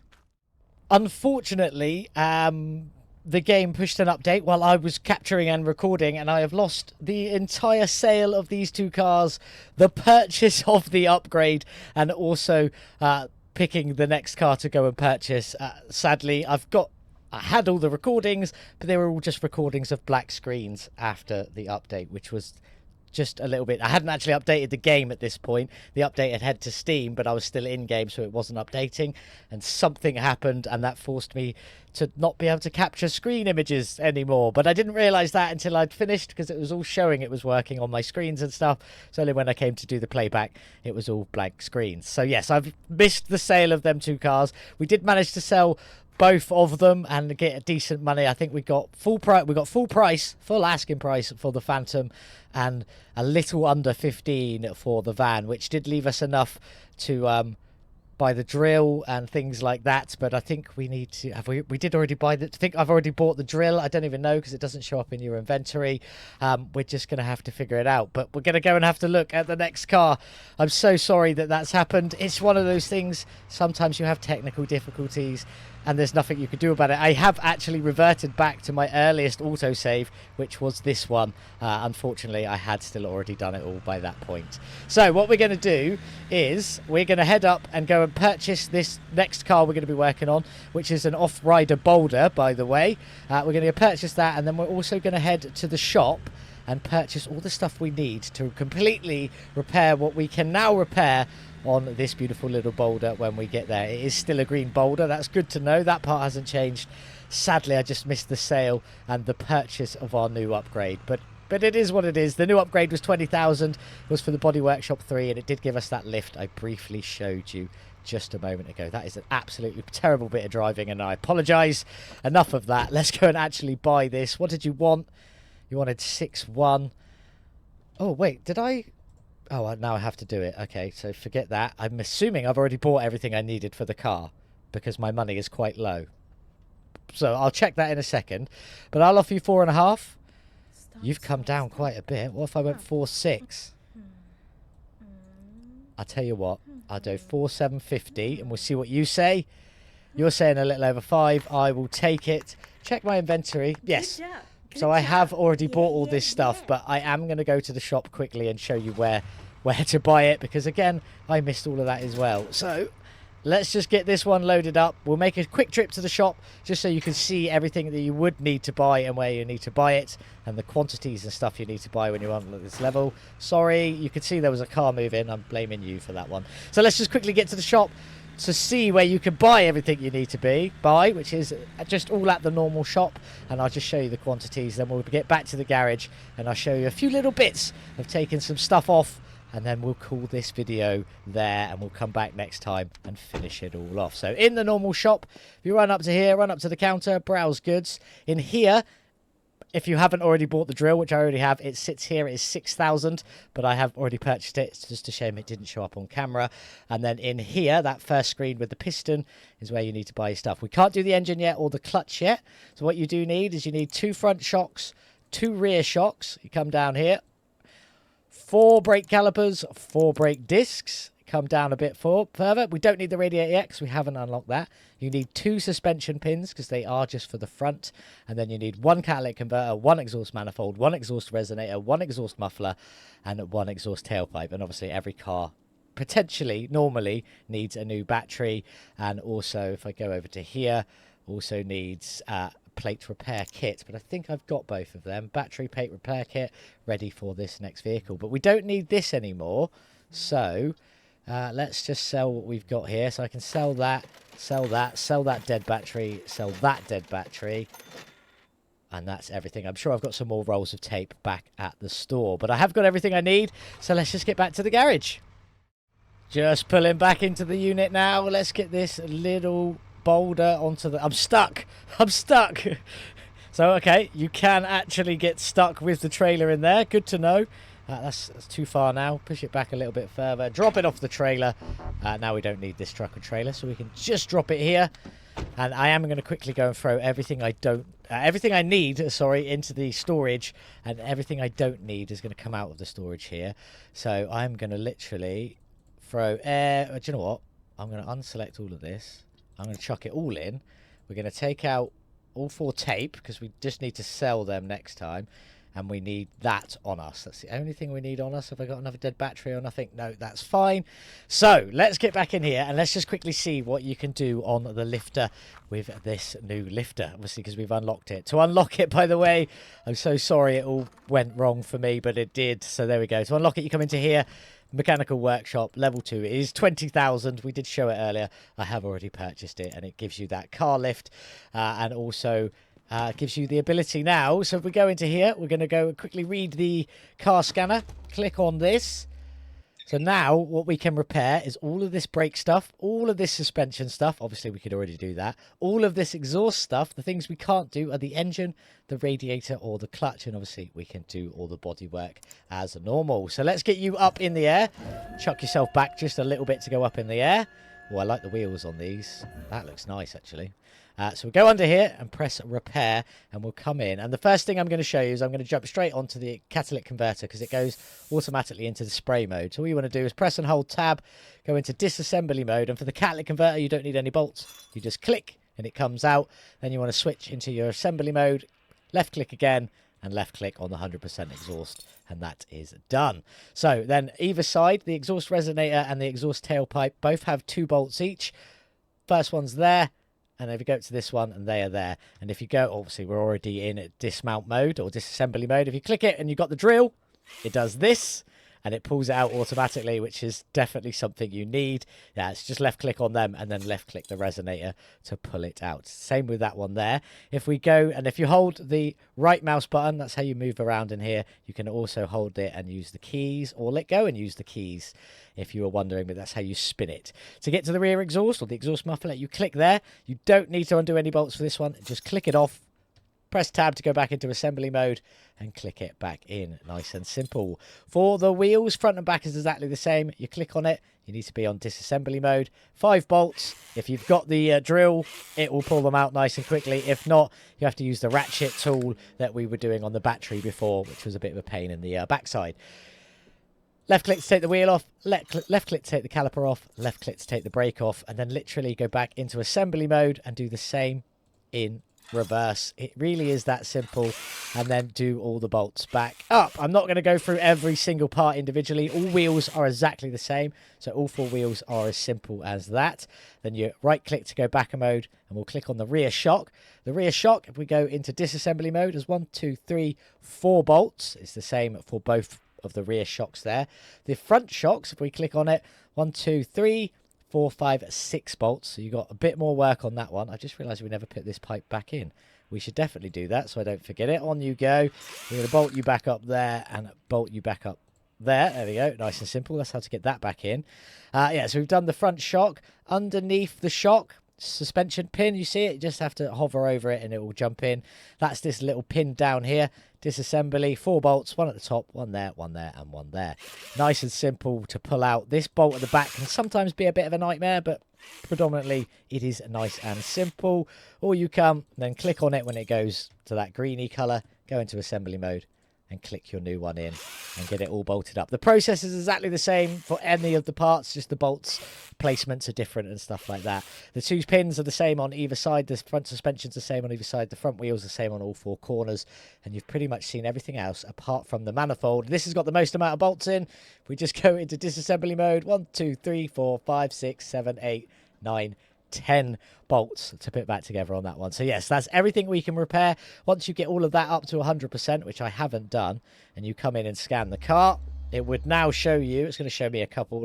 Unfortunately, the game pushed an update while I was capturing and recording, and I have lost the entire sale of these two cars, the purchase of the upgrade, and also picking the next car to go and purchase. Sadly, I had all the recordings, but they were all just recordings of black screens after the update, which was just a little bit... I hadn't actually updated the game at this point. The update had head to Steam, but I was still in-game, so it wasn't updating. And something happened, and that forced me to not be able to capture screen images anymore. But I didn't realise that until I'd finished, because it was all showing it was working on my screens and stuff. So only when I came to do the playback, it was all blank screens. So yes, I've missed the sale of them two cars. We did manage to sell both of them and get a decent money. I think we got full asking price for the Phantom and a little under 15 for the van, which did leave us enough to buy the drill and things like that. But I think we need to we did already buy I think I've already bought the drill. I don't even know because it doesn't show up in your inventory. We're just going to have to figure it out, but we're going to go and have to look at the next car. I'm so sorry that that's happened. It's one of those things. Sometimes you have technical difficulties and there's nothing you could do about it. I have actually reverted back to my earliest autosave, which was this one. Unfortunately, I had still already done it all by that point. So what we're going to do is we're going to head up and go and purchase this next car we're going to be working on, which is an off-rider Boulder, by the way. We're going to purchase that, and then we're also going to head to the shop and purchase all the stuff we need to completely repair what we can now repair on this beautiful little Boulder when we get there. It is still a green Boulder. That's good to know. That part hasn't changed. Sadly, I just missed the sale and the purchase of our new upgrade. But it is what it is. The new upgrade was 20,000. It was for the Body Workshop 3, and it did give us that lift I briefly showed you just a moment ago. That is an absolutely terrible bit of driving, and I apologise. Enough of that. Let's go and actually buy this. What did you want? You wanted 6-1. Oh, wait. Did I... Oh, now I have to do it. Okay, so forget that. I'm assuming I've already bought everything I needed for the car because my money is quite low. So I'll check that in a second. But I'll offer you 4.5. You've come down quite a bit. What if I went 4.6? I'll tell you what. I'll do 4.750 and we'll see what you say. You're saying a little over 5. I will take it. Check my inventory. Yes. So I have already bought all this stuff, but I am going to go to the shop quickly and show you where to buy it, because again, I missed all of that as well. So let's just get this one loaded up. We'll make a quick trip to the shop just so you can see everything that you would need to buy and where you need to buy it and the quantities and stuff you need to buy when you're on this level. Sorry, you could see there was a car moving. I'm blaming you for that one. So let's just quickly get to the shop to see where you can buy everything you need to buy, which is just all at the normal shop, and I'll just show you the quantities. Then we'll get back to the garage and I'll show you a few little bits of taking some stuff off, and then we'll call this video there and we'll come back next time and finish it all off. So in the normal shop, if you run up to here, run up to the counter, browse goods. In here, if you haven't already bought the drill, which I already have, it sits here. It is 6,000, but I have already purchased it. It's just a shame it didn't show up on camera. And then in here, that first screen with the piston is where you need to buy your stuff. We can't do the engine yet or the clutch yet. So what you do need is you need 2 front shocks, 2 rear shocks. You come down here. 4 brake calipers, 4 brake discs. Come down a bit further. We don't need the radiator yet because we haven't unlocked that. You need 2 suspension pins because they are just for the front. And then you need 1 catalytic converter, 1 exhaust manifold, 1 exhaust resonator, 1 exhaust muffler, and 1 exhaust tailpipe. And obviously every car potentially normally needs a new battery. And also, if I go over to here, also needs plate repair kit, but I think I've got both of them. Battery plate repair kit ready for this next vehicle, but we don't need this anymore. So let's just sell what we've got here. So I can sell that, sell that dead battery, sell that dead battery. And that's everything. I'm sure I've got some more rolls of tape back at the store, but I have got everything I need. So let's just get back to the garage. Just pulling back into the unit now. Let's get this little boulder onto the... I'm stuck. So, okay, you can actually get stuck with the trailer in there. Good to know. That's too far now. Push it back a little bit further. Drop it off the trailer. Now we don't need this truck or trailer, so we can just drop it here. And I am going to quickly go and throw everything I need, sorry, into the storage, and everything I don't need is going to come out of the storage here. So I'm going to literally throw air. Do you know what? I'm going to unselect all of this. I'm going to chuck it all in. We're going to take out all 4 tape because we just need to sell them next time. And we need that on us. That's the only thing we need on us. Have I got another dead battery or nothing? No, that's fine. So let's get back in here and let's just quickly see what you can do on the lifter with this new lifter. Obviously, because we've unlocked it. To unlock it, by the way, I'm so sorry it all went wrong for me, but it did. So there we go. To unlock it, you come into here. Mechanical workshop level 2. It is 20,000. We did show it earlier. I have already purchased it and it gives you that car lift and also gives you the ability now. So if we go into here, we're going to go quickly read the car scanner. Click on this. So now what we can repair is all of this brake stuff, all of this suspension stuff. Obviously, we could already do that. All of this exhaust stuff. The things we can't do are the engine, the radiator, or the clutch. And obviously, we can do all the body work as normal. So let's get you up in the air. Chuck yourself back just a little bit to go up in the air. Oh, I like the wheels on these. That looks nice, actually. So we'll go under here and press repair and we'll come in. And the first thing I'm going to show you is I'm going to jump straight onto the catalytic converter because it goes automatically into the spray mode. So all you want to do is press and hold tab, go into disassembly mode. And for the catalytic converter, you don't need any bolts. You just click and it comes out. Then you want to switch into your assembly mode, left click again and left click on the 100% exhaust. And that is done. So then either side, the exhaust resonator and the exhaust tailpipe both have 2 bolts each. First one's there. And if you go to this one, and they are there. And if you go, obviously, we're already in dismount mode or disassembly mode. If you click it and you've got the drill, it does this. And it pulls it out automatically, which is definitely something you need. Yeah, it's just left click on them and then left click the resonator to pull it out. Same with that one there. If we go, and if you hold the right mouse button, that's how you move around in here. You can also hold it and use the keys, or let go and use the keys. If you were wondering, but that's how you spin it. To get to the rear exhaust or the exhaust muffler, you click there. You don't need to undo any bolts for this one. Just click it off. Press tab to go back into assembly mode and click it back in. Nice and simple. For the wheels, front and back is exactly the same. You click on it. You need to be on disassembly mode. 5 bolts. If you've got the drill, it will pull them out nice and quickly. If not, you have to use the ratchet tool that we were doing on the battery before, which was a bit of a pain in the backside. Left click to take the wheel off, left click to take the caliper off, left click to take the brake off, and then literally go back into assembly mode and do the same in reverse. It really is that simple. And then do all the bolts back up. I'm not going to go through every single part individually. All wheels are exactly the same. So all 4 wheels are as simple as that. Then you right click to go back a mode and we'll click on the rear shock. The rear shock, if we go into disassembly mode, is 1, 2, 3, 4 bolts. It's the same for both of the rear shocks there. The front shocks, if we click on it, 1, 2, 3, 4, 5, 6 bolts. So you got a bit more work on that one. I just realized we never put this pipe back in. We should definitely do that so I don't forget it. On you go. We're going to bolt you back up there and bolt you back up there. There we go. Nice and simple. That's how to get that back in. Yeah, so we've done the front shock. Underneath the shock, suspension pin, you see it? You just have to hover over it and it will jump in. That's this little pin down here. Disassembly, 4 bolts, 1 at the top, 1 there, 1 there, and 1 there. Nice and simple to pull out. This bolt at the back can sometimes be a bit of a nightmare, but predominantly it is nice and simple. Or you come, then click on it when it goes to that greeny colour, go into assembly mode, and click your new one in and get it all bolted up. The process is exactly the same for any of the parts, just the bolts placements are different and stuff like that. The 2 pins are the same on either side. The front suspension's the same on either side. The front wheel's the same on all 4 corners. And you've pretty much seen everything else apart from the manifold. This has got the most amount of bolts in. If we just go into disassembly mode, 1, 2, 3, 4, 5, 6, 7, 8, 9, 10 bolts to put back together on that one. So yes, that's everything we can repair. Once you get all of that up to 100%, which I haven't done, and you come in and scan the car, it would now show you, it's going to show me a couple,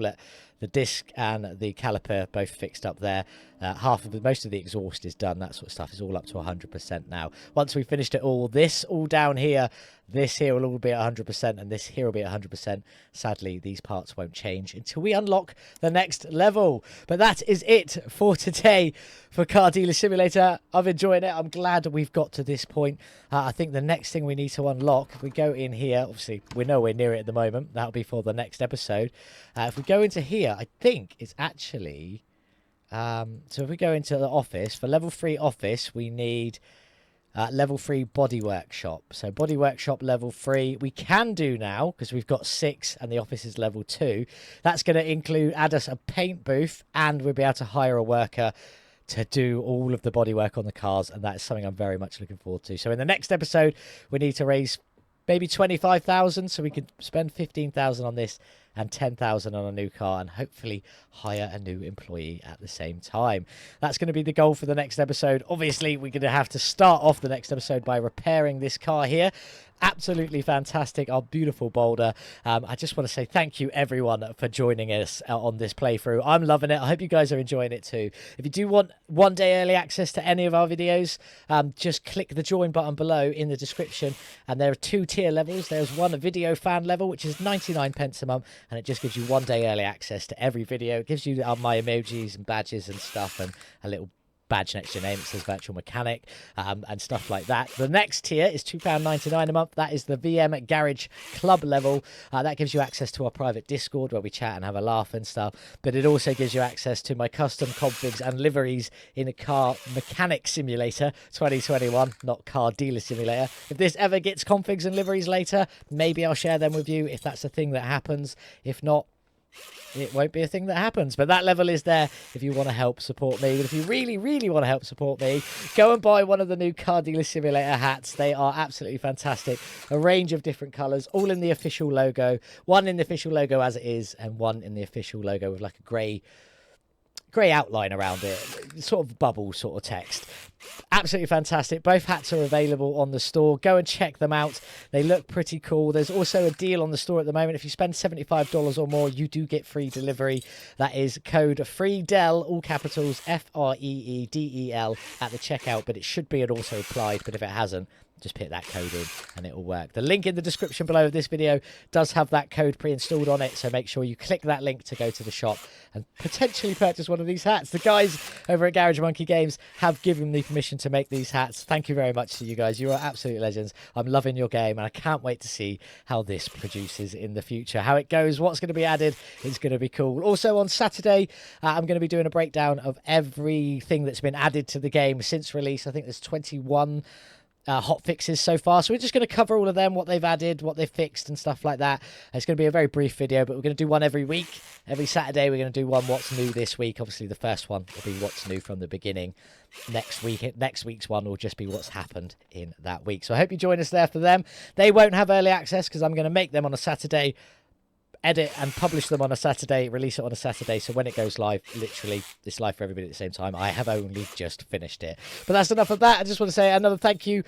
the disc and the caliper both fixed up there. Most of the exhaust is done. That sort of stuff is all up to 100% now. Once we've finished it all, this all down here, this here will all be at 100%, and this here will be at 100%. Sadly, these parts won't change until we unlock the next level. But that is it for today for Car Dealer Simulator. I've enjoyed it. I'm glad we've got to this point. I think the next thing we need to unlock, if we go in here, obviously we're nowhere near it at the moment. That'll be for the next episode. If we go into here, I think it's actually... so if we go into the office, for level 3 office, we need level 3 body workshop. So body workshop level 3, we can do now because we've got 6 and the office is level 2. That's going to add us a paint booth, and we'll be able to hire a worker to do all of the body work on the cars, and that is something I'm very much looking forward to. So in the next episode, we need to raise maybe 25,000, so we could spend 15,000 on this and 10,000 on a new car, and hopefully hire a new employee at the same time. That's going to be the goal for the next episode. Obviously, we're going to have to start off the next episode by repairing this car here. Absolutely fantastic, our beautiful Boulder. I just want to say thank you everyone for joining us on this playthrough. I'm loving it. I hope you guys are enjoying it too. If you do want 1 day early access to any of our videos, just click the join button below in the description, and there are 2 tier levels. There's one, a video fan level, which is 99p a month, and it just gives you 1 day early access to every video. It gives you my emojis and badges and stuff, and a little badge next to your name. It says Virtual Mechanic, and stuff like that. The next tier is £2.99 a month. That is the VM Garage Club level. That gives you access to our private Discord where we chat and have a laugh and stuff. But it also gives you access to my custom configs and liveries in a Car Mechanic Simulator 2021, not Car Dealer Simulator. If this ever gets configs and liveries later, maybe I'll share them with you if that's a thing that happens. If not, it won't be a thing that happens. But that level is there if you want to help support me. But if you really, really want to help support me, go and buy one of the new Car Dealer Simulator hats. They are absolutely fantastic. A range of different colours, all in the official logo. One in the official logo as it is, and one in the official logo with like a grey outline around it, sort of bubble sort of text. Absolutely fantastic. Both hats are available on the store. Go and check them out. They look pretty cool. There's also a deal on the store at the moment. If you spend $75 or more, you do get free delivery. That is code FREEDEL, all capitals, FREEDEL at the checkout, but it should be an auto applied, but if it hasn't, just put that code in and it will work. The link in the description below of this video does have that code pre-installed on it, so make sure you click that link to go to the shop and potentially purchase one of these hats. The guys over at Garage Monkey Games have given me permission to make these hats. Thank you very much to you guys. You are absolute legends. I'm loving your game, and I can't wait to see how this produces in the future. How it goes, what's going to be added is going to be cool. Also on Saturday, I'm going to be doing a breakdown of everything that's been added to the game since release. I think there's 21 hot fixes so far, so we're just going to cover all of them, what they've added, what they've fixed and stuff like that. It's going to be a very brief video, but we're going to do one every week. Every Saturday we're going to do one what's new this week. Obviously the first one will be what's new from the beginning. Next week's one will just be what's happened in that week. So I hope you join us there for them. They won't have early access because I'm going to make them on a Saturday, edit and publish them on a Saturday, release it on a Saturday, so when it goes live, literally it's live for everybody at the same time. I have only just finished it. But that's enough of that. I just want to say another thank you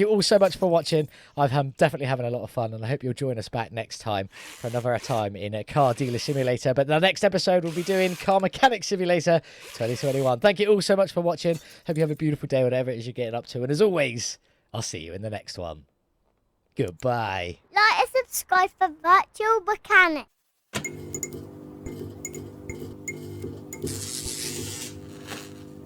all so much for watching. I'm definitely having a lot of fun, and I hope you'll join us back next time for another time in a Car Dealer Simulator. But the next episode we'll be doing Car Mechanic Simulator 2021. Thank you all so much for watching. Hope you have a beautiful day, whatever it is you're getting up to, and as always, I'll see you in the next one. Goodbye. Like and subscribe for Virtual Mechanic.